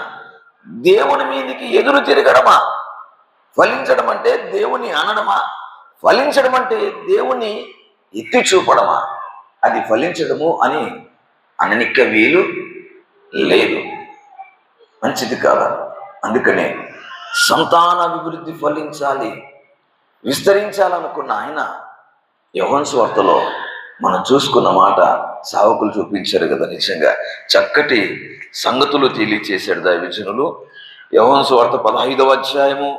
దేవుని మీదికి ఎదురు తిరగడమా? ఫలించడం అంటే దేవుని అనడమా? ఫలించడం అంటే దేవుని ఎత్తి చూపడమా? అది ఫలించడము అని అననిక్క వీలు లేదు, మంచిది కాదు. అందుకనే సంతానాభివృద్ధి ఫలించాలి, విస్తరించాలనుకున్న ఆయన యోహాను సువార్తలో మనం చూసుకున్న మాట సేవకులు చూపించారు కదా. నిజంగా చక్కటి సంగతులు తెలియచేశాడు దైవజనులు. యోహాను సువార్త 15వ అధ్యాయము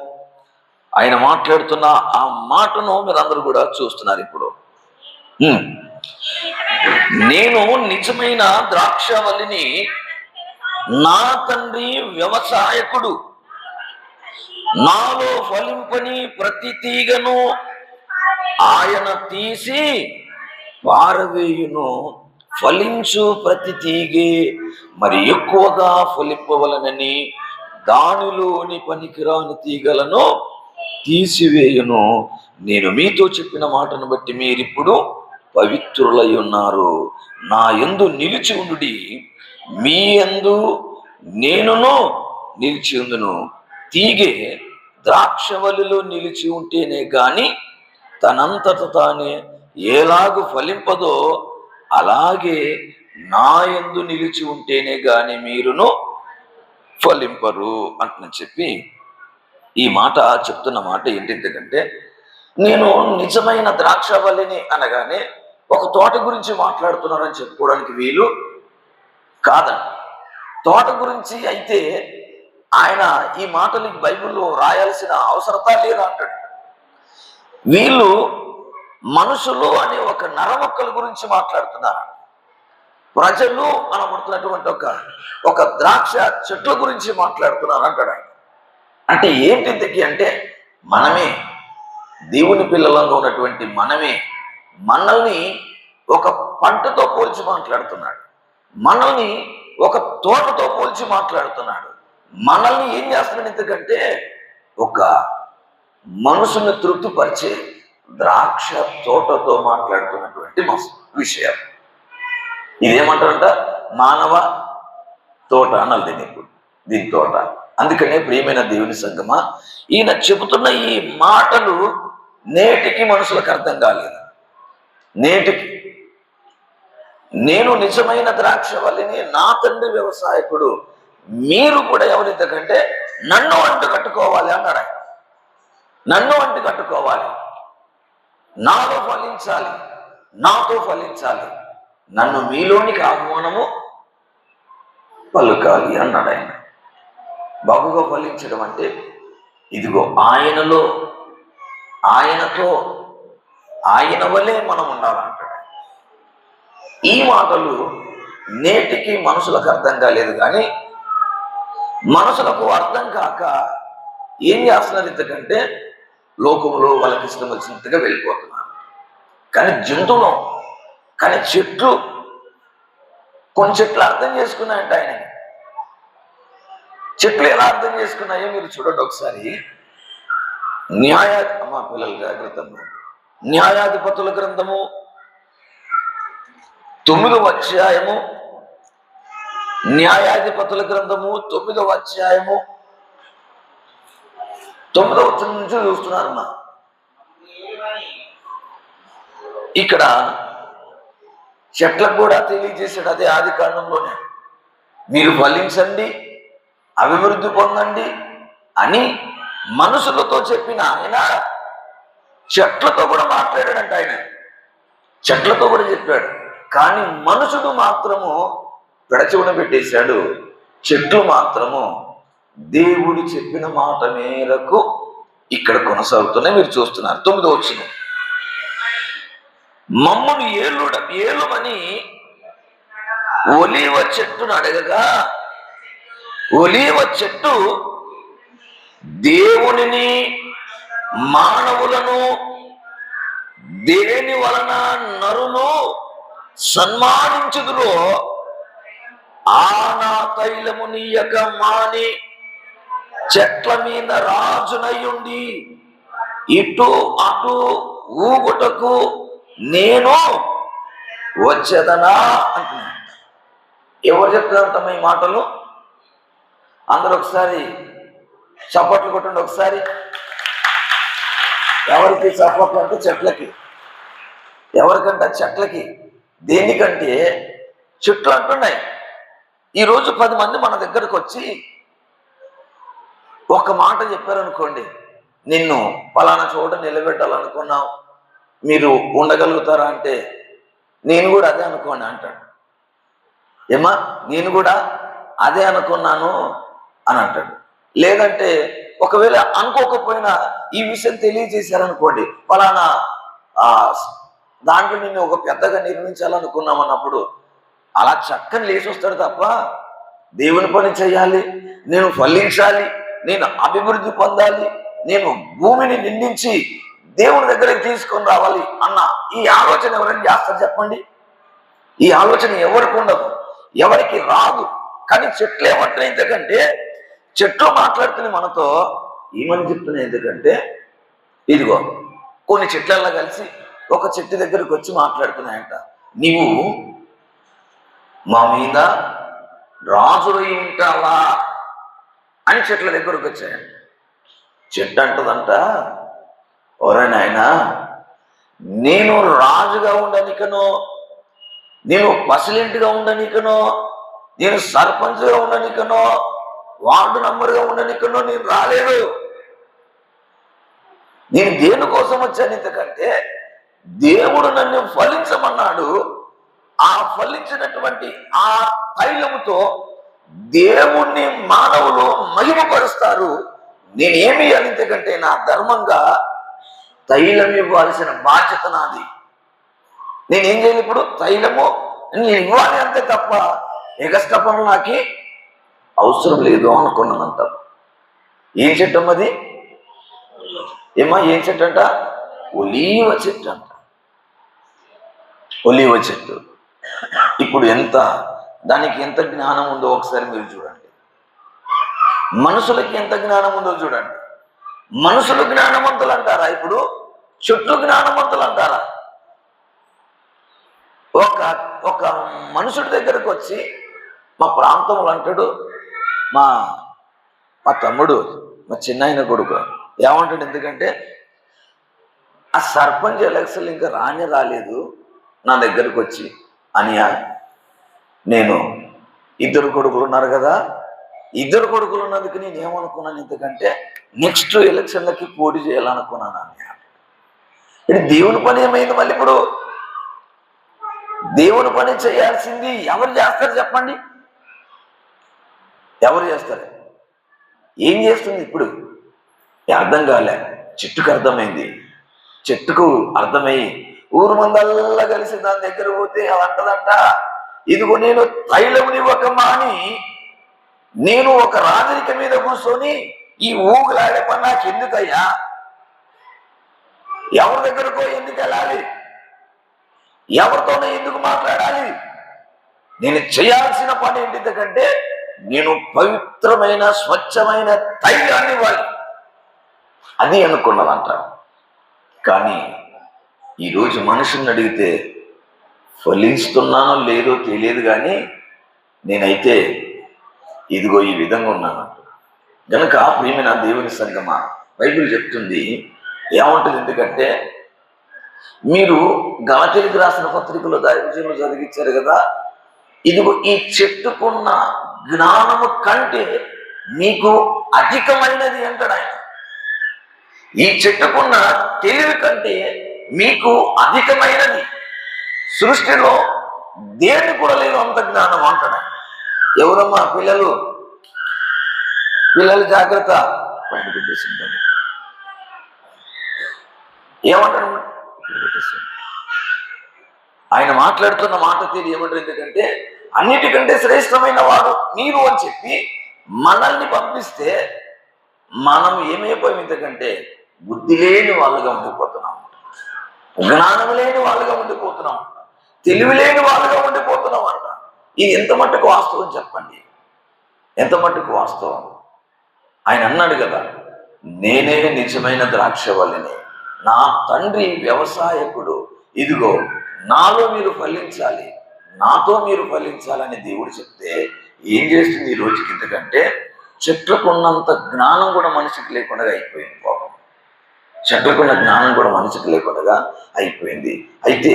ఆయన మాట్లాడుతున్న ఆ మాటను మీరందరూ కూడా చూస్తున్నారు. ఇప్పుడు నేను నిజమైన ద్రాక్షవల్లిని, నా తండ్రి వ్యవసాయకుడు, నాలో ఫలింపని ప్రతి తీగను ఆయన తీసి పారవేయును. ఫలించు ప్రతి తీగే మరి ఎక్కువగా ఫలింపవలనని దానిలోని పనికిరాని తీగలను తీసివేయును. నేను మీతో చెప్పిన మాటను బట్టి మీరిప్పుడు పవిత్రులై ఉన్నారు. నా యందు నిలిచి ఉండుడి, మీ యందు నేనును నిలిచి ఉందును. తీగె ద్రాక్షవల్లిలో నిలిచి ఉంటేనే గాని తనంతట తానే ఎలాగు ఫలింపదో అలాగే నా యందు నిలిచి ఉంటేనే గాని మీరును ఫలింపరు అంటుని చెప్పి ఈ మాట చెప్తున్న మాట ఏంటంటే, నేను నిజమైన ద్రాక్షవల్లిని అనగానే ఒక తోట గురించి మాట్లాడుతున్నారని చెప్పుకోవడానికి వీలు కాదండి. తోట గురించి అయితే ఆయన ఈ మాటలు బైబిల్లో రాయాల్సిన అవసరత లేదు అంటాడు. వీళ్ళు మనుషులు అనే ఒక నరమొక్కల గురించి మాట్లాడుతున్నారు. ప్రజలు అనబడుతున్నటువంటి ఒక ద్రాక్ష చెట్ల గురించి మాట్లాడుతున్నారు అంటాడు ఆయన. అంటే ఏంటి అంటే మనమే, దేవుని పిల్లలంగా ఉన్నటువంటి మనల్ని ఒక పంటతో పోల్చి మాట్లాడుతున్నాడు. మనల్ని ఒక తోటతో పోల్చి మాట్లాడుతున్నాడు. మనల్ని ఏం చేస్తున్నాడు ఎందుకంటే ఒక మనసును తృప్తిపరిచే ద్రాక్ష తోటతో మాట్లాడుతున్నటువంటి విషయం. ఇదేమంటారంట, మానవ తోట అనాలి దీని తోట. అందుకనే ప్రియమైన దేవుని సంగమా, ఈయన చెబుతున్న ఈ మాటలు నేటికి మనుషులకు అర్థం కాలేదు. నేటికి నేను నిజమైన ద్రాక్షవల్లిని, నా తండ్రి వ్యవసాయకుడు, మీరు కూడా ఎవరింతకంటే నన్ను అంటు కట్టుకోవాలి అన్నాడు ఆయన. నన్ను అంటు కట్టుకోవాలి, నాలో ఫలించాలి, నాతో ఫలించాలి, నన్ను మీలోనికి ఆహ్వానము పలుకాలి అన్నాడు ఆయన. బహుగా ఫలించడం అంటే ఇదిగో ఆయనలో, ఆయనతో, ఆయన వలె మనం ఉండాలంటాడు. ఈ మాటలు నేటికి మనుషులకు అర్థం కాలేదు. కానీ మనసులకు అర్థం కాక ఏం చేస్తున్నారు ఎందుకంటే లోకంలో వాళ్ళకి ఇష్టం వచ్చినట్టుగా వెళ్ళిపోతున్నారు. కానీ జంతువులు, కానీ చెట్లు, కొన్ని చెట్లు అర్థం చేసుకున్నాయంట ఆయన. చెట్లు ఎలా అర్థం చేసుకున్నాయో మీరు చూడండి ఒకసారి. పిల్లలు జాగ్రత్త, న్యాయాధిపతుల గ్రంథము 9వ అధ్యాయము, న్యాయాధిపతుల గ్రంథము 9వ అధ్యాయము 9వ వచనం నుంచి చూస్తున్నారమ్మా. ఇక్కడ చెట్లకు కూడా తెలియజేశాడు అదే ఆది కాండంలోనే, మీరు ఫలించండి, అభివృద్ధి పొందండి అని మనుషులతో చెప్పిన ఆయన చెట్లతో కూడా మాట్లాడాడంట. ఆయన చెట్లతో కూడా చెప్పాడు. కానీ మనుషుడు మాత్రము పెడచెవిన పెట్టేశాడు. చెట్లు మాత్రము దేవుడు చెప్పిన మాట మేరకు ఇక్కడ కొనసాగుతున్నాయి. మీరు చూస్తున్నారు 9వ వచనం, మమ్మును ఏలుమని ఒలీవ చెట్టును అడగగా, ఒలీవ చెట్టు దేవునిని మానవులను దేని వలన నరులు సన్మానించుదురో ఆ నా తైలము నీయక మాని చెట్ల మీద రాజునయ్యుండి ఇటు అటు ఊగుటకు నేను వచ్చేదనా అంటున్నాను. ఎవరు చెప్తారంటమ్మా ఈ మాటలు? అందరూ ఒకసారి చప్పట్లు కొట్టండి ఒకసారి. ఎవరికి చప్పట్లు అంటే చెట్లకి. ఎవరికంటే చెట్లకి. దేనికంటే చెట్లు అంటున్నాయి. ఈరోజు 10 మంది మన దగ్గరకు వచ్చి ఒక మాట చెప్పారనుకోండి, నిన్ను పలానా చోట నిలబెట్టాలనుకున్నావు, మీరు ఉండగలుగుతారా అంటే నేను కూడా అదే అనుకోండి అంటాడు. ఏమా నేను కూడా అదే అనుకున్నాను అని అంటాడు. లేదంటే ఒకవేళ అనుకోకపోయినా ఈ విషయం తెలియజేశారనుకోండి, పలానా దాంట్లో నిన్ను ఒక పెద్దగా నిర్మించాలనుకున్నాం అన్నప్పుడు అలా చక్కని లేచి వస్తాడు తప్ప దేవుని పని చేయాలి, నేను ఫలించాలి, నేను అభివృద్ధి పొందాలి, నేను భూమిని నిందించి దేవుని దగ్గరికి తీసుకొని రావాలి అన్న ఈ ఆలోచన ఎవరైనా చేస్తారు చెప్పండి? ఈ ఆలోచన ఎవరికి ఉండదు, ఎవరికి రాదు. కానీ చెట్లు ఏమంటున్నాయి? ఎందుకంటే చెట్లు మాట్లాడుతున్నాయి మనతో. ఏమని చెప్తున్నాయి? ఎందుకంటే ఇదిగో కొన్ని చెట్లల్లో కలిసి ఒక చెట్టు దగ్గరికి వచ్చి మాట్లాడుతున్నాయంట, నీవు మా మీద రాజులై ఉంటావా అని చెట్ల దగ్గరకు వచ్చాయంట. చెట్టు అంటదంట, ఒరే నాయనా, నేను రాజుగా ఉండనికనో, నేను ప్రెసిడెంట్గా ఉండనికనో, నేను సర్పంచ్గా ఉండనికనో, వార్డు నంబర్గా ఉండనికనో నేను రాలేదు. నేను దేనికోసం వచ్చాను? ఎందుకంటే దేవుడు నన్ను ఫలించమన్నాడు. ఆ ఫలించినటువంటి ఆ తైలముతో దేవుణ్ణి మానవులు మహిమపరుస్తారు. నేనేమి అని? ఎందుకంటే నా ధర్మంగా తైలం ఇవ్వాల్సిన బాధ్యత నాది. నేనేం చేయాలి ఇప్పుడు? తైలము నేను ఇవ్వాలి అంతే తప్ప ఎగస్ట్రా పనులు నాకు అవసరం లేదు అనుకున్నానంట. ఏం చెట్టు అమ్మది? ఏమా ఏం చెట్టు అంట? ఒలీవ చెట్టు అంట. ఒలీవ చెట్టు. ఇప్పుడు దానికి ఎంత జ్ఞానం ఉందో ఒకసారి మీరు చూడండి. మనుషులకి ఎంత జ్ఞానం ఉందో చూడండి. మనుషులు జ్ఞానవంతులు అంటారా? ఇప్పుడు చెట్లు జ్ఞానవంతులు అంటారా? ఒక మనుషుడి దగ్గరకు వచ్చి మా ప్రాంతంలో అంటాడు, మా తమ్ముడు, మా చిన్నాయన కొడుకు ఏమంటాడు? ఎందుకంటే ఆ సర్పంచ్ ఎలక్షన్ ఇంకా రాలేదు నా దగ్గరకు వచ్చి అనియా, నేను ఇద్దరు కొడుకులు ఉన్నారు కదా, ఇద్దరు కొడుకులు ఉన్నందుకు నేను ఏమనుకున్నాను? ఎందుకంటే నెక్స్ట్ ఎలక్షన్లకి పోటీ చేయాలనుకున్నాను అనియా. ఇది దేవుని పని ఏమైంది? మళ్ళీ ఇప్పుడు దేవుని పని చేయాల్సింది ఎవరు చేస్తారు చెప్పండి? ఎవరు చేస్తారు? ఏం చేస్తుంది ఇప్పుడు? అర్థం కాలే. చెట్టుకు అర్థమైంది. చెట్టుకు అర్థమై ఊరు మందల్లా కలిసి దాని దగ్గర పోతే అంటదంట, ఇదిగో నేను తైలమునివ్వకమ్మా అని నేను ఒక రాజరిక మీద కూర్చొని ఈ ఊగులాడే పని నాకు ఎందుకయ్యా? ఎవరి దగ్గరకో ఎందుకు వెళ్ళాలి? ఎవరితోనో ఎందుకు మాట్లాడాలి? నేను చేయాల్సిన పని ఏంటి? ఎందుకంటే నేను పవిత్రమైన స్వచ్ఛమైన తైలాన్ని ఇవ్వాలి అది అనుకున్నదంట. కానీ ఈరోజు మనుషుల్ని అడిగితే ఫలిస్తున్నానో లేదో తెలియదు, కానీ నేనైతే ఇదిగో ఈ విధంగా ఉన్నాను గనక ప్రియమైన దేవుని సంగమా, బైబిల్ చెప్తుంది ఏమంటుంది? ఎందుకంటే మీరు గలతీయులకు రాసిన పత్రికలో దైవజనులు చదివించారు కదా, ఇదిగో ఈ చెట్టుకున్న జ్ఞానము కంటే మీకు అధికమైనది అంటాడు ఆయన. ఈ చెట్టుకున్న తెలివి కంటే మీకు అధికమైనది సృష్టిలో దేని కూడా లేదు అంత జ్ఞానం అంటాడు ఆయన. ఎవరమ్మా పిల్లలు జాగ్రత్త, పైన పెట్టేసింటారు. ఏమంటాడు ఆయన? మాట్లాడుతున్న మాట తీరు ఏమంటారు? ఎందుకంటే అన్నిటికంటే శ్రేష్టమైన వాడు మీరు అని చెప్పి మనల్ని పంపిస్తే మనం ఏమైపోయాం? ఎందుకంటే బుద్ధి లేని వాళ్ళుగా ఉండిపోతున్నాం, జ్ఞానం లేని వాళ్ళుగా ఉండిపోతున్నాం, తెలివి లేని వాళ్ళుగా ఉండిపోతున్నాం అంట. ఇది ఎంత మట్టుకు వాస్తవం చెప్పండి? ఎంత మట్టుకు వాస్తవం? ఆయన అన్నాడు కదా, నేనే నిజమైన ద్రాక్షవల్లిని, నా తండ్రి వ్యవసాయకుడు, ఇదిగో నాలో మీరు ఫలించాలి, నాతో మీరు ఫలించాలని దేవుడు చెప్తే ఏం చేస్తుంది ఈ రోజుకి? ఎందుకంటే చెట్లకున్నంత జ్ఞానం కూడా మనిషికి లేకుండా అయిపోయింది. పాపం చెట్లకున్న జ్ఞానం కూడా మనిషికి లేకుండా అయిపోయింది. అయితే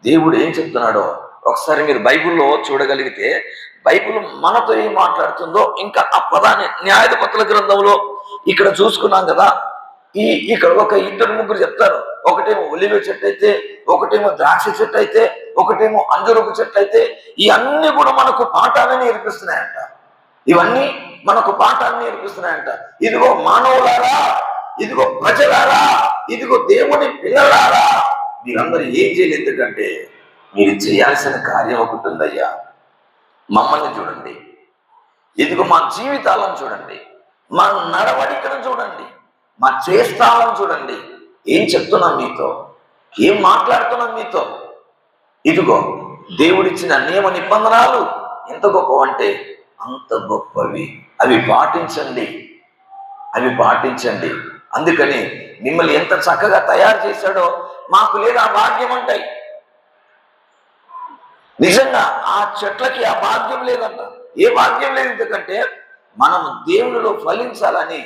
దేవుడు ఏం చెప్తున్నాడో ఒకసారి మీరు బైబిల్లో చూడగలిగితే, బైబిల్ మనతో ఏం మాట్లాడుతుందో ఇంకా ఆ పదాన్ని న్యాయాధిపతుల గ్రంథంలో ఇక్కడ చూసుకున్నాం కదా. ఇక్కడ ఒక ఇద్దరు ముగ్గురు చెప్తారు. ఒకటేమో ఒలివ చెట్టు అయితే, ఒకటేమో ద్రాక్ష చెట్టు అయితే, ఒకటేమో అంజూరపు చెట్టు అయితే, ఇవన్నీ కూడా మనకు పాఠాన్ని నేర్పిస్తున్నాయంట. ఇవన్నీ మనకు పాఠాన్ని నేర్పిస్తున్నాయంట. ఇదిగో మానవులారా, ఇదిగో ప్రజలారా, ఇదిగో దేవుని పిల్లలారా, మీరందరూ ఏం చేయలేదు? ఎందుకంటే మీరు చేయాల్సిన కార్యం ఒకటి ఉందయ్యా. మమ్మల్ని చూడండి, ఇదిగో మా జీవితాలను చూడండి, మా నడవడికను చూడండి, మా చేష్టాలను చూడండి. ఏం చెప్తున్నాం మీతో, ఏం మాట్లాడుతున్నాం మీతో. ఇదిగో దేవుడిచ్చిన నియమ నిబంధనలు ఎంత గొప్పవంటే అంత గొప్పవి. అవి పాటించండి, అవి పాటించండి. అందుకని మిమ్మల్ని ఎంత చక్కగా తయారు చేశాడో మాకు లేదు ఆ భాగ్యం అంటాయి. నిజంగా ఆ చెట్లకి ఆ భాగ్యం లేదంట. ఏ భాగ్యం లేదు, ఎందుకంటే మనం దేవునిలో ఫలించాలని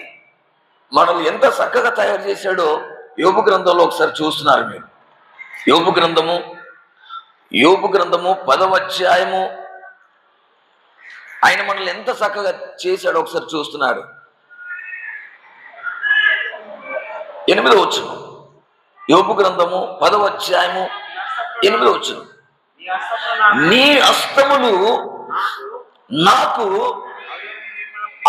మనల్ని ఎంత చక్కగా తయారు చేశాడో యోబు గ్రంథంలో ఒకసారి చూస్తున్నారు మీరు. యోబు గ్రంథము 10వ అధ్యాయము ఆయన మనల్ని ఎంత చక్కగా చేశాడో ఒకసారి చూస్తున్నాడు. 8వ వచనం, యోబు గ్రంథము 10వ అధ్యాయము 8వ వచనం. నీ హస్తములు నాకు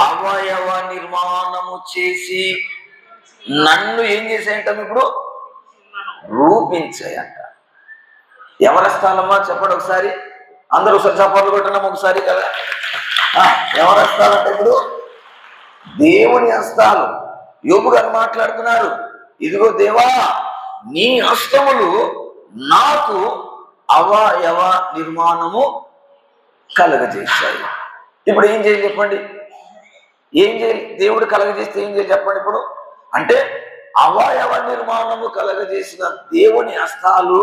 అవయవ నిర్మాణము చేసి నన్ను ఏం చేసాయంట, ఇప్పుడు రూపించాయంట. ఎవరి స్థానమా చెప్పండి ఒకసారి, అందరూ ఒకసారి చప్పట్లు కొట్టడం ఒకసారి కదా. ఎవరి హస్తాలంటే ఇప్పుడు దేవుని హస్తాలు. యోబు గారు మాట్లాడుతున్నారు, ఇదిగో దేవా నీ హస్తములు నాకు అవయవ నిర్మాణము కలగజేశాయి. ఇప్పుడు ఏం చేయాలి చెప్పండి, ఏం చేయాలి? దేవుడు కలగజేస్తే ఏం చేయాలి చెప్పండి. ఇప్పుడు అంటే అవయవ నిర్మాణము కలగజేసిన దేవుని హస్తాలు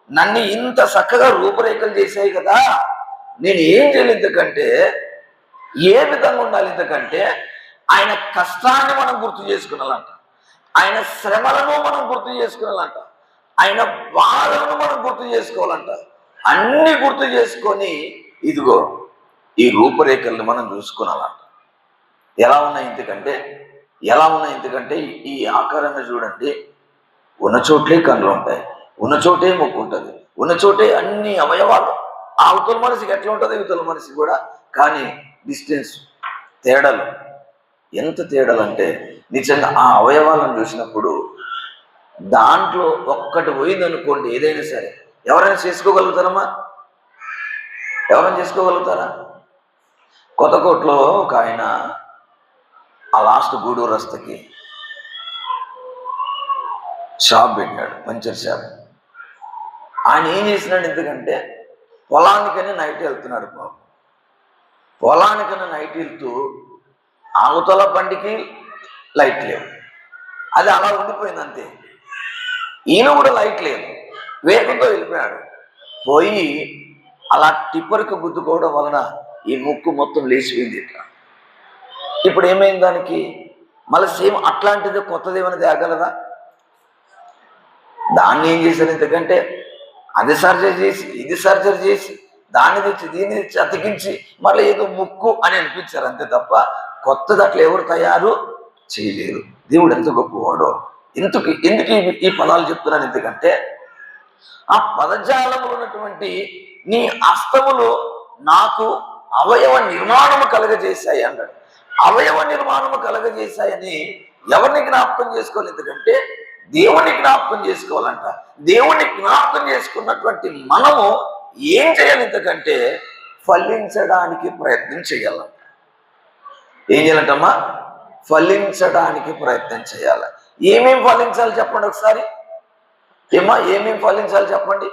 నన్ను ఇంత చక్కగా రూపురేఖలు చేశాయి కదా, నేను ఏం చేయాలి? ఎందుకంటే ఏ విధంగా ఉండాలి? ఎందుకంటే ఆయన కష్టాన్ని మనం గుర్తు చేసుకున్నాలంట, ఆయన శ్రమలను మనం గుర్తు చేసుకున్నాలంట, ఆయన బాధలను మనం గుర్తు చేసుకోవాలంట. అన్ని గుర్తు చేసుకొని ఇదిగో ఈ రూపురేఖలను మనం చూసుకున్నాలంట. ఎలా ఉన్నాయి ఎందుకంటే ఈ ఆకారాన్ని చూడండి. ఉన్న చోట్లే కళ్ళు ఉంటాయి, ఉన్న చోటే ముక్కు ఉంటుంది, ఉన్న చోటే అన్ని అవయవాలు. ఆ అవతల మనిషికి ఎట్లా ఉంటుంది, ఇవతల మనిషికి కూడా. కానీ డిస్టెన్స్ తేడాలు, ఎంత తేడాలు అంటే నిజంగా ఆ అవయవాలను చూసినప్పుడు దాంట్లో ఒక్కటి పోయిందనుకోండి, ఏదైనా సరే ఎవరైనా చేసుకోగలుగుతారమ్మా? ఎవరైనా చేసుకోగలుగుతారా? కొత్తకోటలో ఒక ఆయన ఆ లాస్ట్ గూడూరు రస్తకి షాప్ పెట్టినాడు, మంచర్ షాప్. ఆయన ఏం చేసినాడు, ఎందుకంటే పొలానికని నైట్ వెళ్తున్నాడు. పొలానికని నైట్ వెళ్తూ అవతల బండికి లైట్ లేవు, అది అలా ఉండిపోయింది అంతే. ఈయన కూడా లైట్ లేదు, వేగంతో వెళ్ళిపోయాడు. పోయి అలా టిప్పర్కి గుద్దుకోవడం వలన ఈ ముక్కు మొత్తం లేచిపోయింది ఇట్లా. ఇప్పుడు ఏమైంది దానికి? మళ్ళీ సేమ్ అట్లాంటిది కొత్తది ఏమైనా తేగలరా? దాన్ని ఏం చేశారు, ఎందుకంటే అది సర్జరీ చేసి ఇది సర్జరీ చేసి దాన్ని తెచ్చి దీన్ని తెచ్చి అతికించి మళ్ళీ ఏదో ముక్కు అని అనిపించారు అంతే తప్ప కొత్తది అట్లా ఎవరు తయారు చేయలేరు. దేవుడు ఎంత గొప్పవాడో. ఎందుకు ఈ పదాలు చెప్తున్నాను, ఎందుకంటే ఆ పదజాలంలో ఉన్నటువంటి నీ హస్తములు నాకు అవయవ నిర్మాణము కలగజేశాయి అన్నాడు. అవయవ నిర్మాణము కలగజేశాయని ఎవరిని జ్ఞాపకం చేసుకోవాలి? ఎందుకంటే దేవుని జ్ఞాపకం చేసుకోవాలంట. దేవుని జ్ఞాపకం చేసుకున్నటువంటి మనము ఏం చేయాలి? ఎందుకంటే ఫలించడానికి ప్రయత్నం చేయాలంట. ఏం చేయాలంటమ్మా? ఫలించడానికి ప్రయత్నం చేయాలి. ఏమేం ఫలించాలి చెప్పండి ఒకసారి. ఏమా ఏమేం ఫలించాలి చెప్పండి.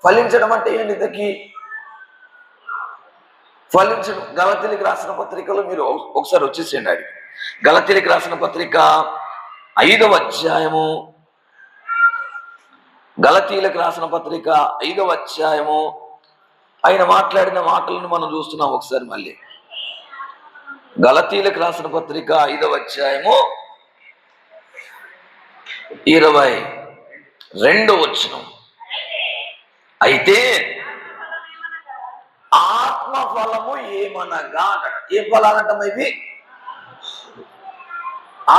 ఫలించడం అంటే ఏంటి? ఇంతకీ ఫలించడం గలతీలకు రాసిన పత్రికలో మీరు ఒకసారి వచ్చేసేయండి. అది గలతీలకు రాసిన పత్రిక 5వ అధ్యాయము, గలతీలకు రాసిన పత్రిక 5వ అధ్యాయము ఆయన మాట్లాడిన మాటలను మనం చూస్తున్నాం ఒకసారి మళ్ళీ. గలతీలకు రాసిన పత్రిక 5వ అధ్యాయము 22వ వచనం. అయితే ఆత్మఫలము ఏమనగా అంటాడు. ఏ ఫలాలంటమ్మా ఇవి?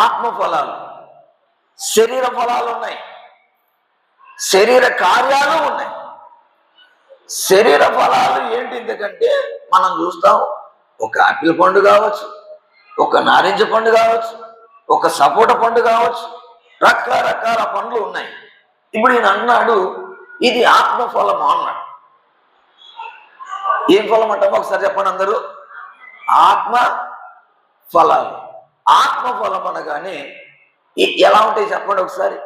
ఆత్మఫలాలు. శరీర ఫలాలు ఉన్నాయి, శరీర కార్యాలు ఉన్నాయి. శరీర ఫలాలు ఏంటి? ఎందుకంటే మనం చూస్తాం, ఒక ఆపిల్ పండు కావచ్చు, ఒక నారింజ పండు కావచ్చు, ఒక సపోటా పండు కావచ్చు, రకరకాల పండ్లు ఉన్నాయి. ఇప్పుడు ఈయన అన్నాడు ఇది ఆత్మఫలము అన్నాడు. ఏం ఫలం అంటామో ఒకసారి చెప్పండి అందరూ. ఆత్మ ఫలాలు. ఆత్మఫలం అనగానే ఎలా ఉంటాయి చెప్పండి ఒకసారి.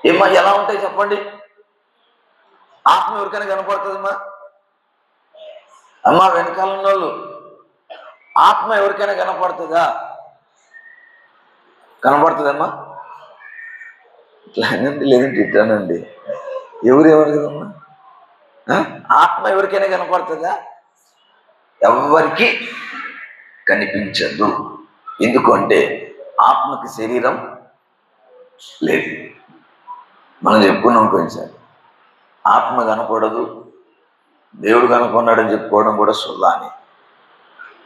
ఏమ్మా ఎలా ఉంటాయి చెప్పండి? ఆత్మ ఎవరికైనా కనపడుతుందమ్మా? అమ్మా వెనకాల ఉన్న వాళ్ళు, ఆత్మ ఎవరికైనా కనపడుతుందా? కనపడుతుందమ్మా? ఇట్లానండి, లేదంటే ఇట్లానండి. ఎవరు కదమ్మా? ఆత్మ ఎవరికైనా కనపడుతుందా? ఎవరికి కనిపించదు. ఎందుకంటే ఆత్మకి శరీరం లేదు. మనం చెప్పుకున్నాం కొంచెం, ఆత్మ కనపడదు, దేవుడు కనుక్కున్నాడని చెప్పుకోవడం కూడా సుల్లా అని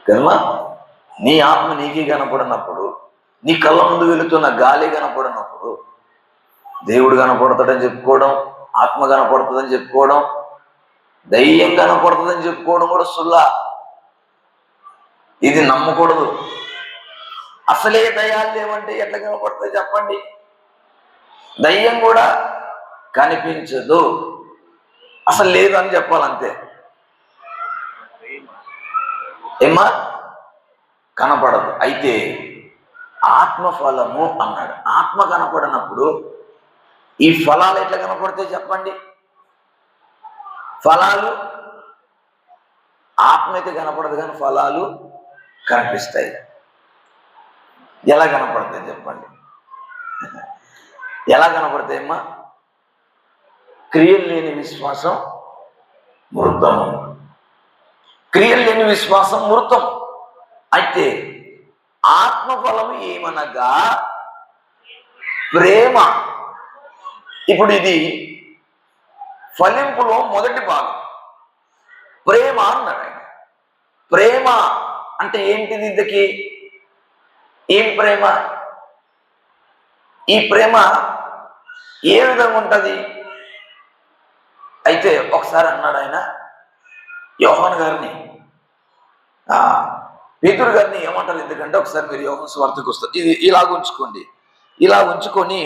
కదమ్మా. నీ ఆత్మ నీకే కనపడినప్పుడు, నీ కళ్ళ ముందు వెళుతున్న గాలి కనపడినప్పుడు దేవుడు కనపడతాడని చెప్పుకోవడం, ఆత్మ కనపడుతుందని చెప్పుకోవడం, దయ్యం కనపడుతుందని చెప్పుకోవడం కూడా సుల్లా. ఇది నమ్మకూడదు. అసలే దయ్యాలు లేవంటే ఎట్లా కనపడతాయి చెప్పండి? దయ్యం కూడా కనిపించదు, అసలు లేదు అని చెప్పాలంతే. ఏమ్మా కనపడదు. అయితే ఆత్మఫలము అన్నాడు. ఆత్మ కనపడినప్పుడు ఈ ఫలాలు ఎట్లా కనపడతాయి చెప్పండి? ఫలాలు, ఆత్మ అయితే కనపడదు కానీ ఫలాలు కనిపిస్తాయి. ఎలా కనపడతాయి చెప్పండి? ఎలా కనపడతాయమ్మా? క్రియలు లేని విశ్వాసం మృతము. క్రియలు లేని విశ్వాసం మృతం. అయితే ఆత్మఫలము ఏమనగా ప్రేమ. ఇప్పుడు ఇది ఫలింపులో మొదటి భాగం. ప్రేమ అన్నాడు ఆయన. ప్రేమ అంటే ఏంటిది? ఇంతకీ ఏం ప్రేమ? ఈ ప్రేమ ఏ విధంగా ఉంటుంది? అయితే ఒకసారి అన్నాడు ఆయన యోహాను గారిని, పేతురు గారిని ఏమంటారు? ఎందుకంటే ఒకసారి మీరు యోహాను సువార్తకు వస్తారు, ఇది ఇలా ఉంచుకోండి. ఇలా ఉంచుకొని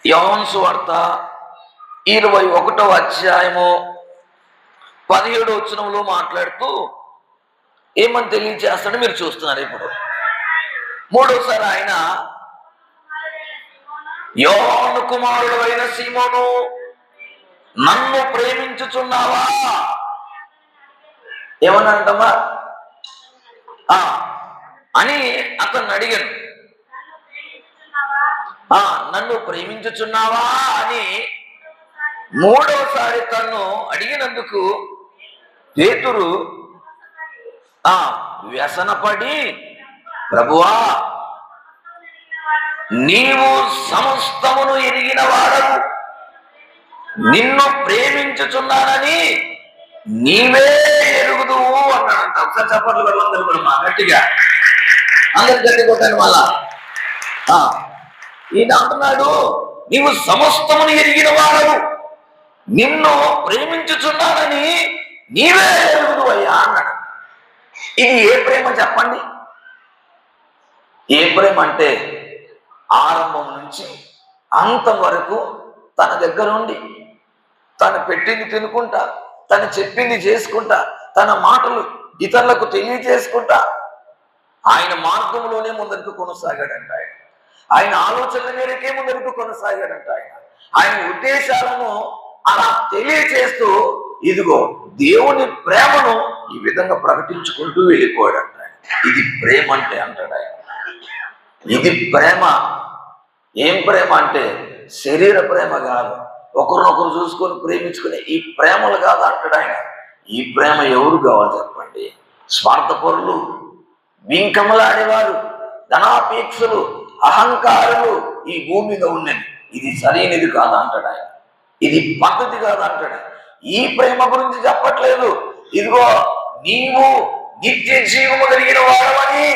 యోహాను సువార్త 21వ అధ్యాయము 17వ వచనంలో మాట్లాడుతూ ఏమని తెలియజేస్తాడో మీరు చూస్తున్నారు. ఇప్పుడు మూడోసారి ఆయన, యోహాను కుమారుడు అయిన సీమోను, నన్ను ప్రేమించుచున్నావా ఏమన్నాడంటమ్మా అని అతన్ని అడిగాను. నన్ను ప్రేమించుచున్నావా అని మూడోసారి తను అడిగినందుకు పేతురు వ్యసనపడి, ప్రభువా నీవు సమస్తమును ఎరిగిన వాడవు, నిన్ను ప్రేమించుచున్నానని నీవే ఎరుగుదువు అన్నాడంట. ఒకసారి చప్పట్లు వెళ్ళందరూ కూడా మా గట్టిగా, అందరు గట్టి కొట్టాను. మళ్ళా ఈయన అంటున్నాడు, నీవు సమస్తమును ఎరిగిన వాడవు, నిన్ను ప్రేమించుచున్నానని నీవే ఎరుగుదువు అయ్యా అన్నాడు. ఇది ఏ ప్రేమ చెప్పండి? ఏ ప్రేమ అంటే ఆరంభం నుంచి అంతం వరకు తన దగ్గర ఉండి, తను పెట్టింది తినుకుంటా, తను చెప్పింది చేసుకుంటా, తన మాటలు ఇతరులకు తెలియజేసుకుంటా ఆయన మార్గంలోనే ముందరికి కొనసాగాడంట. ఆయన ఆలోచనల మేరకే ముందరికి కొనసాగాడంట. ఆయన ఉద్దేశాలను అలా తెలియచేస్తూ ఇదిగో దేవుని ప్రేమను ఈ విధంగా ప్రకటించుకుంటూ వెళ్ళిపోయాడంట. ఇది ప్రేమ అంటే అంటాడు ఆయన. ఇది ప్రేమ. ఏం ప్రేమ అంటే శరీర ప్రేమ కాదు, ఒకరినొకరు చూసుకొని ప్రేమించుకునే ఈ ప్రేమలు కాదు అంటాడు ఆయన. ఈ ప్రేమ ఎవరు కావాలి చెప్పండి? స్వార్థపరులు, బింకములాడేవారు, ధనాపేక్షలు, అహంకారులు ఈ భూమి మీద ఉన్నది. ఇది సరైనది కాదు అంటాడు ఆయన. ఇది పద్ధతి కాదు అంటాడు. ఈ ప్రేమ గురించి చెప్పట్లేదు. ఇదిగో నీవు నిత్య జీవము కలిగిన వాడవని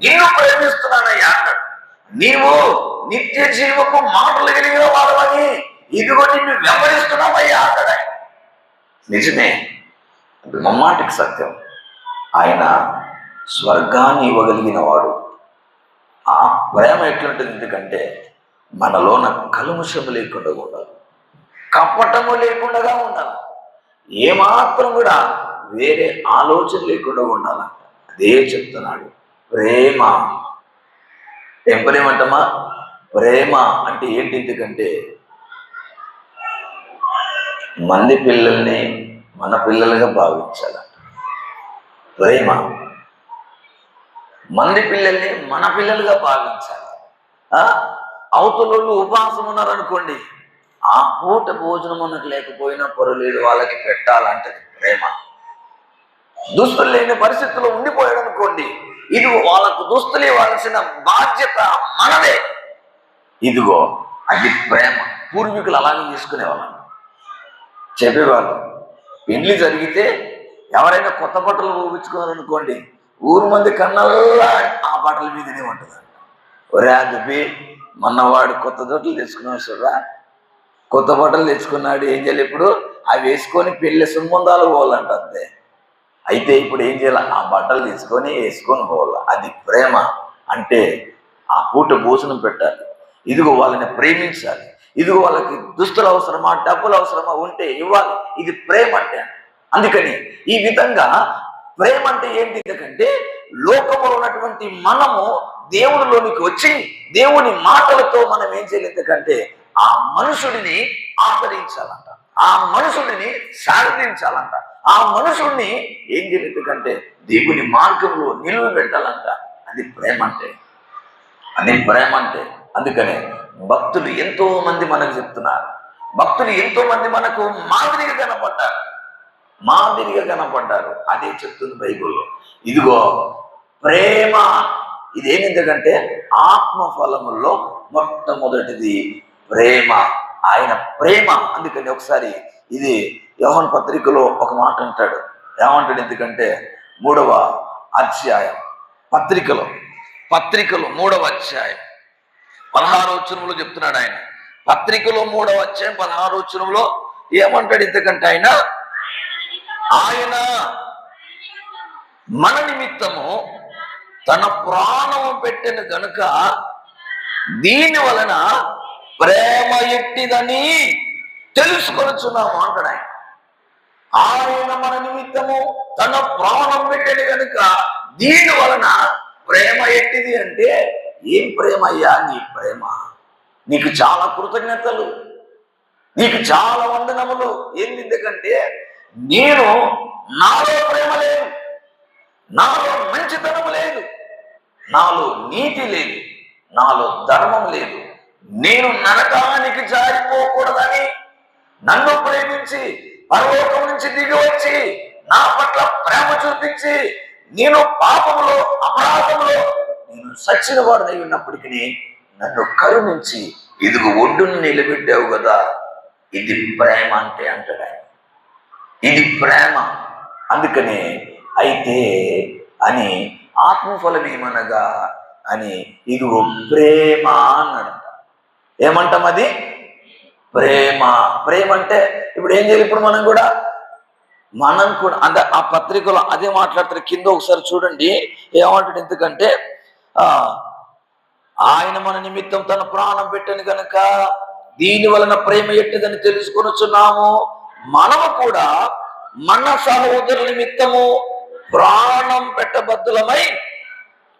నిన్ను ప్రేమిస్తున్నానయ్యా అన్నాడు. నీవు నిత్య జీవకు మాటలు కలిగిన వాడవని ఇదిగో నిన్ను వెంబడిస్తున్నామయ్యా అన్నాడు ఆయన. నిజమే, అది మమ్మాటికి సత్యం. ఆయన స్వర్గాన్ని ఇవ్వగలిగిన వాడు. ఆ ప్రేమ ఎట్లుంటుంది? ఎందుకంటే మనలోన కల్మషము లేకుండా ఉండాలి, కపటము లేకుండా ఉండాలి, ఏమాత్రం కూడా వేరే ఆలోచన లేకుండా ఉండాలంట. అదే చెప్తున్నాడు. ప్రేమ. ఏం ప్రేమ అంటమ్మా? ప్రేమ అంటే ఏంటి? ఎందుకంటే మంది పిల్లల్ని మన పిల్లలుగా భావించాలంట. ప్రేమ. మంది పిల్లల్ని మన పిల్లలుగా భావించాలి. అవతలోళ్ళు ఉపవాసం ఉన్నారనుకోండి, ఆ పూట భోజనం మనకు లేకపోయినా పొరలేడు, వాళ్ళకి పెట్టాలంటది ప్రేమ. దుస్తులు లేని పరిస్థితుల్లో ఉండిపోయాడు అనుకోండి, ఇదిగో వాళ్ళకు దుస్తులు ఇవ్వాల్సిన బాధ్యత మనదే. ఇదిగో అది ప్రేమ. పూర్వీకులు అలాగే చేసుకునేవాళ్ళం. చెప్పేవాళ్ళు, పెళ్లి జరిగితే ఎవరైనా కొత్త బట్టలు ఊపించుకున్నారనుకోండి, ఊరు మంది కన్నల్లా ఆ బట్టల మీదనే ఉంటుంది. ఒరే దుబ్బి, మొన్నవాడు కొత్త బట్టలు తెచ్చుకున్నాడు చూడరా, కొత్త బట్టలు తెచ్చుకున్నాడు, ఏం చేయాలి ఇప్పుడు? అవి వేసుకొని పెళ్లి సంబంధాలు పోవాలంట అంతే. అయితే ఇప్పుడు ఏం చేయాలి? ఆ బట్టలు తీసుకొని వేసుకొని పోవాలి. అది ప్రేమ. అంటే ఆ పూట భోజనం పెట్టాలి, ఇదిగో వాళ్ళని ప్రేమించాలి, ఇదిగో వాళ్ళకి దుస్తులు అవసరమా, డబ్బులు అవసరమా ఉంటే ఇవ్వాలి. ఇది ప్రేమ అంటే. అందుకని ఈ విధంగా ప్రేమ అంటే ఏంటి? ఎందుకంటే లోకంలో ఉన్నటువంటి మనము దేవునిలోనికి వచ్చి దేవుని మాటలతో మనం ఏం చేయాలి? ఎందుకంటే ఆ మనుషుడిని ఆదరించాలంట, ఆ మనుషుడిని శాంతించాలంట, ఆ మనుషుడిని ఏం చేయాలి? ఎందుకంటే దేవుని మార్గంలో నిలువ పెట్టాలంట. అది ప్రేమ అంటే. అది ప్రేమ అంటే. అందుకనే భక్తులు ఎంతో మంది మనకు చెప్తున్నారు, భక్తులు ఎంతో మంది మనకు మాదిరిగా కనపడ్డారు, మాదిరిగా కనపడ్డారు. అదే చెప్తుంది బైబిల్లో. ఇదిగో ప్రేమ. ఇదేమి? ఎందుకంటే ఆత్మఫలముల్లో మొట్టమొదటిది ప్రేమ. ఆయన ప్రేమ. అందుకని ఒకసారి ఇది యోహాను పత్రికలో ఒక మాట అంటాడు. ఏమంటాడు? ఎందుకంటే 3వ అధ్యాయం పత్రికలో 3వ అధ్యాయం 16వ వచనంలో చెప్తున్నాడు ఆయన. పత్రికలో 3వ అధ్యాయం 16వ వచనంలో ఏమంటాడు? ఎందుకంటే ఆయన మన నిమిత్తము తన ప్రాణము పెట్టిన గనుక దీని వలన ప్రేమ ఎట్టిదని తెలుసుకొనుచున్నాము అంటాడు ఆయన. ఆయన మన నిమిత్తము తన ప్రాణం పెట్టిన గనుక దీని వలన ప్రేమ ఎట్టిది అంటే ఏం ప్రేమ అయ్యా? నీ ప్రేమ. నీకు చాలా కృతజ్ఞతలు, నీకు చాలా వందనములు. ఏంది? ఎందుకంటే నాలో ప్రేమ లేదు, నాలో మంచితనం లేదు, నాలో నీతి లేదు, నాలో ధర్మం లేదు. నేను నరకానికి జారిపోకూడదని నన్ను ప్రేమించి పరలోకం నుంచి దిగి వచ్చి నా పట్ల ప్రేమ చూపించి నేను పాపంలో అపరాధంలో నేను సచ్చిన వాడినై ఉన్నప్పటికీ నన్ను కరుణించి ఇదిగో ఒడ్డును నిలబెట్టావు కదా, ఇది ప్రేమ అంటే అంటాడు ఆయన. ఇది ప్రేమ. అందుకనే అయితే అని ఆత్మఫలం ఏమనగా అని ఇదిగో ప్రేమ అన్నాడు. ఏమంటాం? అది ప్రేమ. ప్రేమ అంటే ఇప్పుడు ఏం చేయాలి? ఇప్పుడు మనం కూడా అంటే ఆ పత్రికలో అదే మాట్లాడతారు. కింద ఒకసారి చూడండి ఏమంటాడు? ఎందుకంటే ఆయన మన నిమిత్తం తన ప్రాణం పెట్టను కనుక దీని వలన ప్రేమ ఎట్టిదని తెలుసుకొనుచున్నాము. మనము కూడా మన సహోదరుల నిమిత్తము ప్రాణం పెట్టబద్దులమై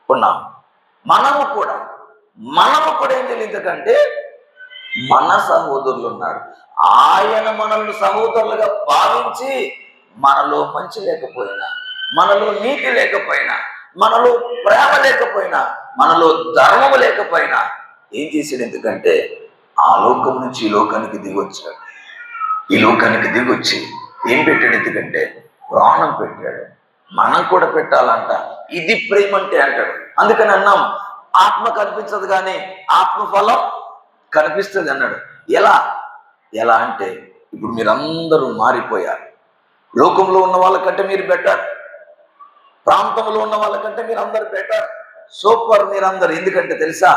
ఉన్నాము. మనము కూడా ఏం తెలియదు? ఎందుకంటే మన సహోదరులు ఉన్నారు. ఆయన మనల్ని సహోదరులుగా భావించి మనలో మంచి లేకపోయినా, మనలో నీతి లేకపోయినా, మనలో ప్రేమ లేకపోయినా, మనలో ధర్మము లేకపోయినా ఏం చేశాడు? ఎందుకంటే ఆ లోకం నుంచి ఈ లోకానికి దిగొచ్చాడు. ఈ లోకానికి దిగొచ్చి ఏం పెట్టాడు? ఎందుకంటే ప్రాణం పెట్టాడు. మనం కూడా పెట్టాలంట. ఇది ప్రేమ అంటే అంటాడు. అందుకని అన్నాం, ఆత్మ కనిపించదు కానీ ఆత్మఫలం కనిపిస్తుంది అన్నాడు. ఎలా అంటే ఇప్పుడు మీరందరూ మారిపోయారు. లోకంలో ఉన్న వాళ్ళకంటే మీరు బెటర్, ప్రాంతంలో ఉన్న వాళ్ళకంటే మీరు అందరు బెటర్, సూపర్ మీరందరూ. ఎందుకంటే తెలుసా?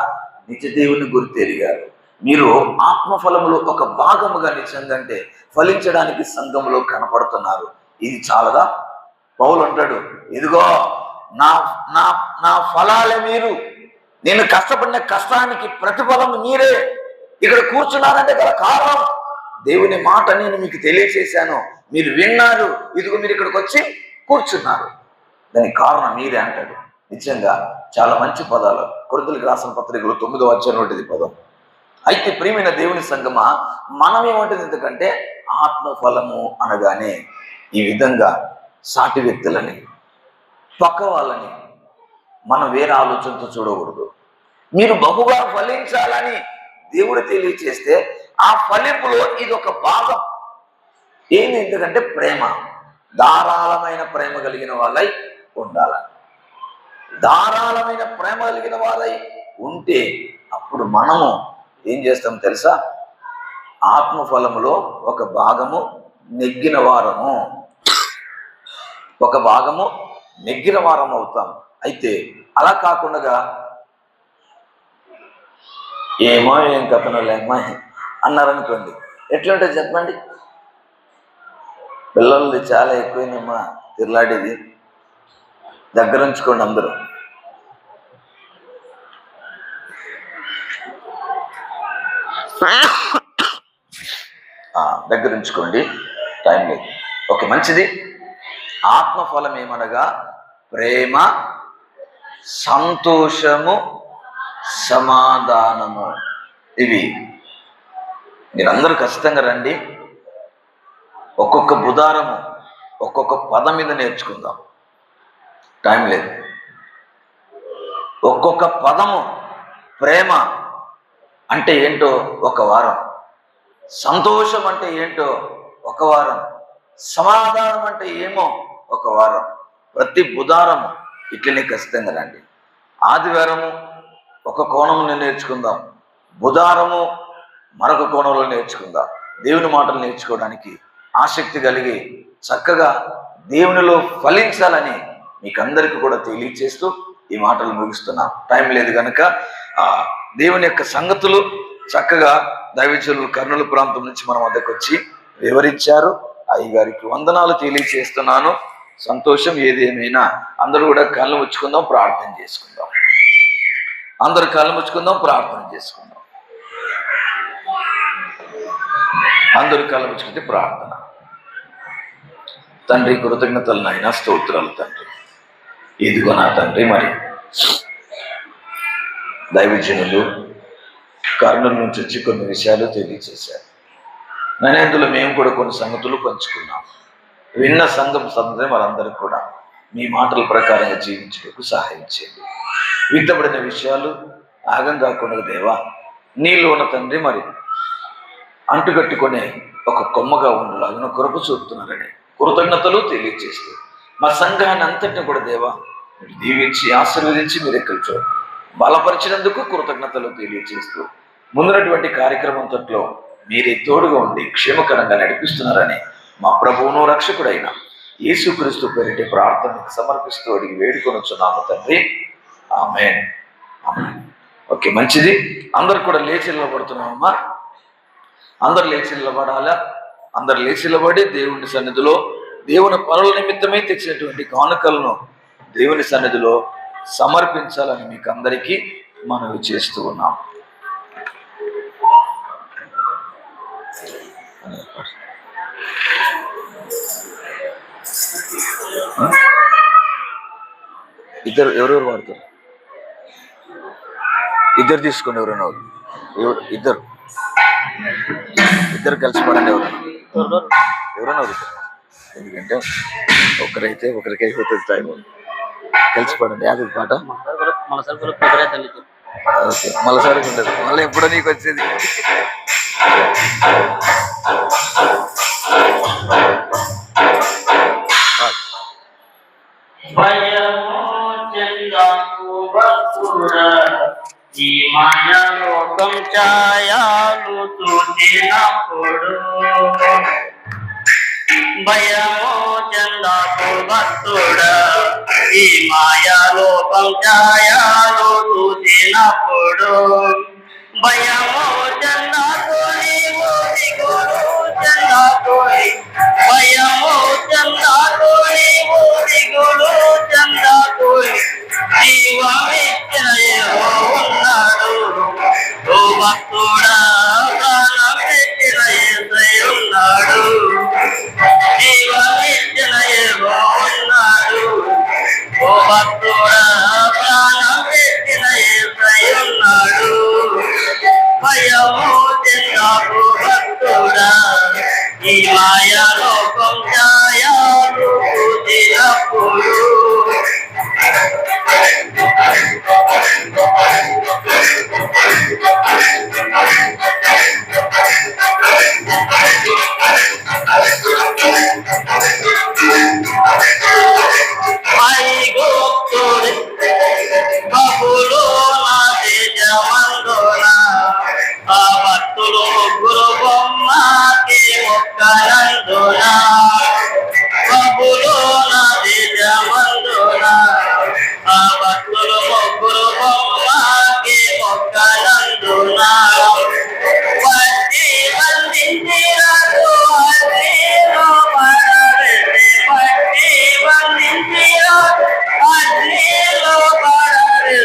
నిజ దేవుని గుర్తెరిగారు. మీరు ఆత్మఫలములో ఒక భాగముగా నిజంగా ఫలించడానికి సంఘంలో కనపడుతున్నారు. ఇది చాలదా? పౌలు అంటాడు, ఇదిగో నా ఫలాలే మీరు, నేను కష్టపడిన కష్టానికి ప్రతిఫలం మీరే. ఇక్కడ కూర్చున్నారంటే గల కారణం దేవుని మాట నేను మీకు తెలియచేశాను, మీరు విన్నారు, ఇదిగో మీరు ఇక్కడికి వచ్చి కూర్చున్నారు. దానికి కారణం మీరే అంటాడు. నిజంగా చాలా మంచి పదాలు. కొరింథీయులకు రాసిన పత్రికలో 9వ అధ్యాయం పదం. అయితే ప్రియమైన దేవుని సంగమా, మనం ఏమంటుంది ఎందుకంటే ఆత్మఫలము అనగానే ఈ విధంగా సాటి వ్యక్తులని, పక్క వాళ్ళని మనం వేరే ఆలోచనతో చూడకూడదు. మీరు బహుగా ఫలించాలని దేవుడు తెలియచేస్తే ఆ ఫలింపులో ఇది ఒక భాగం. ఏంది ఎందుకంటే ప్రేమ, ధారాళమైన ప్రేమ కలిగిన వాళ్ళై ఉండాలి. ధారాళమైన ప్రేమ కలిగిన వారై ఉంటే అప్పుడు మనము ఏం చేస్తాం తెలుసా? ఆత్మఫలములో ఒక భాగము నెగ్గిన వారము, ఒక భాగము నెగ్గిన వారం అవుతాం. అయితే అలా కాకుండా ఏమో ఏం కథనలేమో అన్నారనుకోండి, ఎట్లుంటుంది చెప్పండి? పిల్లలది చాలా ఎక్కువైందమ్మా తిరలాడేది. దగ్గర ఉంచుకోండి అందరూ. దగ్గర ఉంచుకోండి, టైం లేదు. ఓకే, మంచిది. ఆత్మఫలం ఏమనగా ప్రేమ, సంతోషము, సమాధానము. ఇవి మీరందరూ ఖచ్చితంగా రండి. ఒక్కొక్క బుధారము ఒక్కొక్క పదం మీద నేర్చుకుందాం, టైం లేదు. ఒక్కొక్క పదము, ప్రేమ అంటే ఏంటో ఒక వారం, సంతోషం అంటే ఏంటో ఒక వారం, సమాధానం అంటే ఏమో ఒక వారం. ప్రతి బుధారము ఇట్లనే ఖచ్చితంగా రండి. ఆదివారము ఒక కోణంలో నేర్చుకుందాం, బుధారము మరొక కోణంలో నేర్చుకుందాం. దేవుని మాటలు నేర్చుకోవడానికి ఆసక్తి కలిగి చక్కగా దేవునిలో ఫలించాలని మీకందరికీ కూడా తెలియచేస్తూ ఈ మాటలు ముగిస్తున్నాం. టైం లేదు కనుక దేవుని యొక్క సంగతులు చక్కగా దైవజనులు కర్నూలు ప్రాంతం నుంచి మన వద్దకు వచ్చి వివరించారు. అయ్యగారికి వందనాలు తెలియచేస్తున్నాను. సంతోషం. ఏది ఏమైనా అందరూ కూడా కళ్ళు ముచ్చుకుందాం, ప్రార్థన చేసుకుందాం. అందరూ కళ్ళు ముచ్చుకుందాం, ప్రార్థన చేసుకుందాం. అందరూ కళ్ళు ముచ్చుకుంటే ప్రార్థన. తండ్రి, కృతజ్ఞతలు నాయన, స్తోత్రాలు తండ్రి. ఇదిగో నా తండ్రి, మరి దైవజనులు కర్నూలు నుంచి వచ్చి కొన్ని విషయాలు తెలియచేశారు. అందులో మేము కూడా కొన్ని సంగతులు పంచుకున్నాం. విన్న సంఘం సందరి మనందరికీ కూడా మీ మాటల ప్రకారంగా జీవించడానికి సహాయం చేయండి. విత్తబడిన విషయాలు ఆగం కాకుండా దేవా, నీలో ఉన్న తండ్రి మరి అంటుకట్టుకునే ఒక కొమ్మగా ఉండలాగిన కృప చూపుతున్నారని కృతజ్ఞతలు తెలియజేస్తూ మా సంఘాన్ని అంతటిని కూడా దేవా దీవించి ఆశీర్వదించి మీరు ఎక్కడిచో బలపరిచినందుకు కృతజ్ఞతలు తెలియజేస్తూ ముందున్నటువంటి కార్యక్రమంతో మీరే తోడుగా ఉండి క్షేమకరంగా నడిపిస్తున్నారని మా ప్రభువును రక్షకుడైన యేసుక్రీస్తు పేరిటి ప్రార్థనకు సమర్పిస్తూ అడిగి వేడుకొనుచున్నాము తండ్రి. ఆమేన్. ఓకే, మంచిది. అందరు కూడా లేచి నిలబడుతున్నామమ్మా. అందరు లేచి నిలబడాలా. అందరు లేచి నిలబడి దేవుని సన్నిధిలో దేవుని పనుల నిమిత్తమై తెచ్చినటువంటి కానుకలను దేవుని సన్నిధిలో సమర్పించాలని మీకు అందరికీ మనవి చేస్తూ ఉన్నాం. ఎవరెవరు వాడతారు? ఇద్దరు తీసుకోండి. ఎవరైనా ఇద్దరు కలిసి పడండి. ఎవరైనా ఎందుకంటే ఒకరైతే ఒకరికి అయిపోతుంది టైం. కలిసి పడండి. యాభై పాట మళ్ళీసారి ఉండదు. మళ్ళీ ఎప్పుడో నీకు వచ్చేది. ఈ మాయలోకం ఛాయలు చూసినప్పుడు భయము చెందకు భక్తుడా. ఈ మాయలోకం ఛాయలు చూసినప్పుడు భయము చెందకు, నీవు దిగులు చెందకు. భయము చెందకు, నీవు దిగులు చెందకు. జీవమిచ్చిన యెహోవా ఉన్నాడు. ఓ భక్తుడా, ప్రాణం పెట్టిన యేసయ్య ఉన్నాడు. జీవమిచ్చిన యెహోవా ఉన్నాడు. మాయా లోకం ఛాయలు చూసినప్పుడు ఐగుప్తుడి బబులో నా దేశమందున ఆ భక్తులు ముగ్గురు బొమ్మకి మొక్కలందున బబులో నా దేశమందున ఆ భక్తులు ముగ్గురు బొమ్మకి మొక్కలందున పట్టి బంధించినకు అగ్నిలో పడబెట్టి పట్టి బంధించినకు అగ్నిలో పడబెట్టి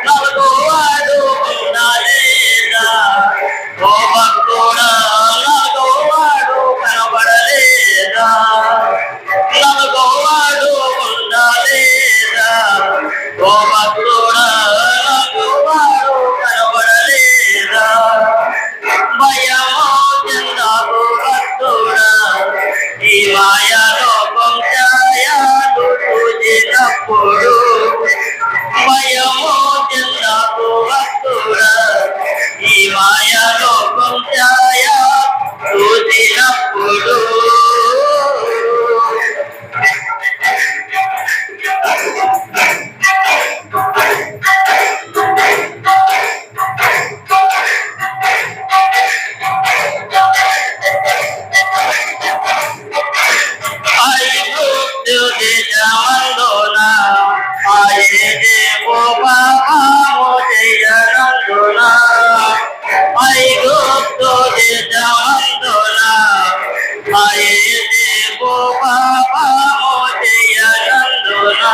నలుగువాడు ఉండాలేదా ఓ భక్తుడా నలుగువాడు కనబడలేదా నలుగువాడు ఉండాలేదా ఓ భక్తుడా నలుగువాడు కనబడలేదా భయమో చెందాకు భక్తుడా ఈ మాయా లోకం ఛాయలు చూసినప్పుడు భయమో చెందాకు భక్తుడా ఈ మాయా లోకం ఛాయ చూసినప్పుడు ఐగుప్తు దేశమందున ఆయనేమో పాపము చేయనందున ఐగుప్తు దేశమందున ఆయనేమో పాపము చేయనందున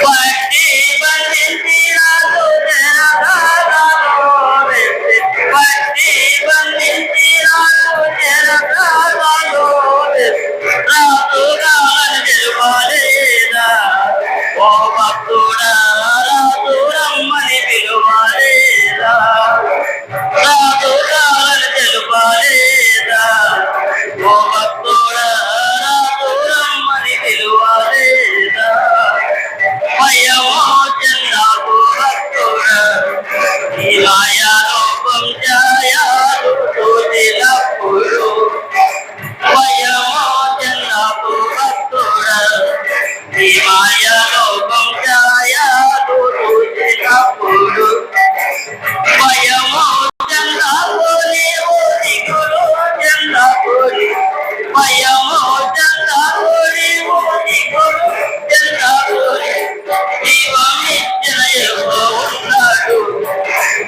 పట్టి బంధించినకు చెరసాలలో వేసి పట్టి బంధించినకు చెరసాలలో వేసి రాజుగాని పిలువలేదా ఓ భక్తుడా రాజు రమ్మని పిలువలేదా రాజుగాని తెలుపలేదా ఓ భక్తుడా రాజు రమ్మని పిలువలేదా భయమో చెందాకు భక్తుడా ఈ మాయా లోకం ఛాయలు చూసినప్పుడు భయమో చెందాకు భక్తుడా ఈ మాయా లోకం ఛాయలు చూసినప్పుడు భయమో చెందాకు నీవు దిగులు చెందాకు భయమో చెందాకు నీవు దిగులు చెందాకు జీవమిచ్చిన యెహోవా ఉన్నాడు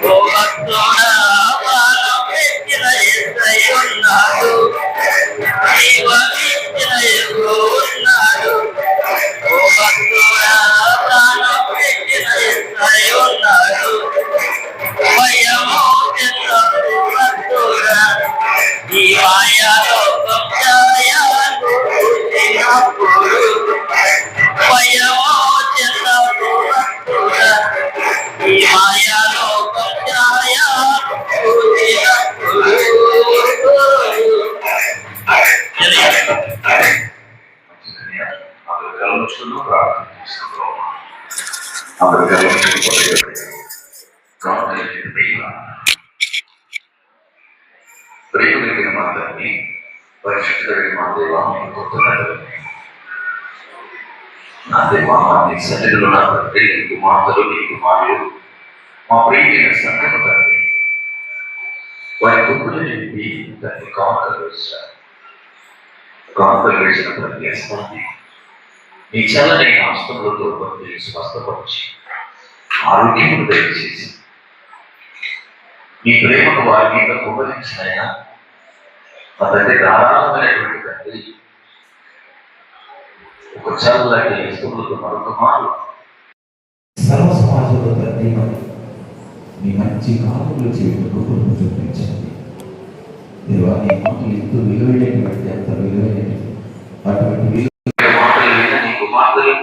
ఓ భక్తుడా ప్రాణం పెట్టిన యేసయ్య ఉన్నాడు జీవమిచ్చిన యెహోవా ఉన్నాడు ఓ భక్తుడా ప్రాణం పెట్టిన యేసయ్య ఉన్నాడు భయమో చెందాకు భక్తుడా ఈ మాయా లోకం ఛాయలు చూసినప్పుడు భయమో చెందాకు భక్తుడా ఈ మాయా లోకం ఛాయలు చూసినప్పుడు ప్రేమ కలిగిన మాత్రాన్ని పరిశుద్ధ కలిగిన మా దేవా మీకు కొడుతున్నాడు. నా దేవా మా నీ సన్నిధిలో నా తండ్రి నీ కుమార్తెలు నీ కుమారులు మా ప్రియమైన సంఘం తండ్రి వారి గుంపులు నింపి దాన్ని కాంతలు వేశారు. కాంతలు వేసిన ప్రతి అస్తాన్ని నీ చల్లని హస్తములతో బట్టి స్వస్థపరిచి ఆరోగ్యమును దయచేసి నీ ప్రేమకు వారిని కుమరించిన మా తండ్రి ధారాళమైనటువంటి తండ్రి ఒక చల్లటి స్థుతులతో మరొక మారు సర్వ సమాజంలో తండ్రి మీ మంచి కాలంలో చేయడం కృపను చూపించండి. దేవా నీ మాటలు ఎంతో విలువైనటువంటి అంత విలువైనటువంటి అటువంటి మాటలు విన్న నీ కుమార్తెలు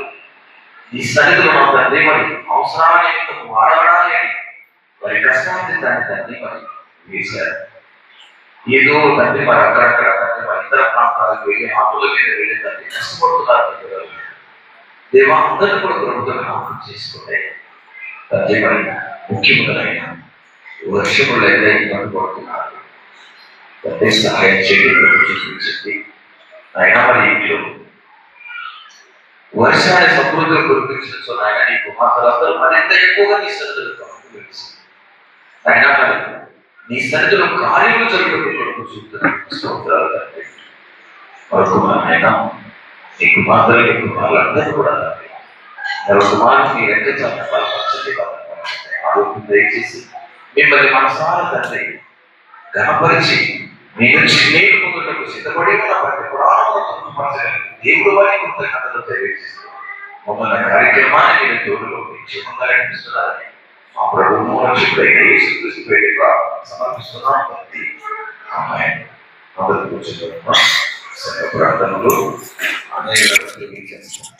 నీ సన్నిధిలో మా తండ్రి మరి అవసరాన్ని వాడబడాలి మరి కష్టాన్ని దాన్ని తండ్రి మరి వేశారు. ఏదో తండ్రి మరి అక్కడక్కడ తండ్రి మరి ఇతర ప్రాంతాలకు వెళ్ళి ఆటోల మీద వెళ్ళేదాన్ని కష్టపడుతున్నారు పిల్లలు. దేవా అందరిని కూడా ప్రభుత్వం జ్ఞాపకం చేసుకుంటే మరి ముఖ్యమైన వర్షములు అయితే ఇబ్బంది పడుతున్నారు. తండ్రి సహాయం చేయండి చూపించింది. అయినా మరి ఇంట్లో వర్షాన్ని సమృద్ధిగా కురిపించచ్చు నాయన. నీ కుమార్తెలందరూ మరింత ఎక్కువగా నీ సన్నిధిలో అయినా మరి నీ సన్నిధిలో కార్యములు జరుగుతూ చూపుతున్నాను. స్తోత్రాలు తండ్రి. మరొక ఆయన నీ కుమార్తెలు నీ కుమారులందరూ కూడా మరొక కుమారుని నీ ఎంత చాలా బలపరచండి, ఆరోగ్యం దయచేసి మిమ్మల్ని మనసారా తండ్రి గణపరిచి మీ నుంచి నేను పొందుటకు సిద్ధపడి ఉన్న ప్రతి పురాణం దేవుడు వారి కృతజ్ఞతలు తెలియజేస్తూ మమ్మల్ని కార్యక్రమాన్ని మీరు తోడులో క్షేమంగా నడిపిస్తున్నారని మా ప్రభువు రక్షకుడైన యేసుక్రీస్తు పేరిట సమర్పిస్తున్నాం తండ్రి. ఆమేన్. మొదటి కూర్చుంటున్నాం. సంఘ ప్రార్థనలు అనేక చేస్తాం.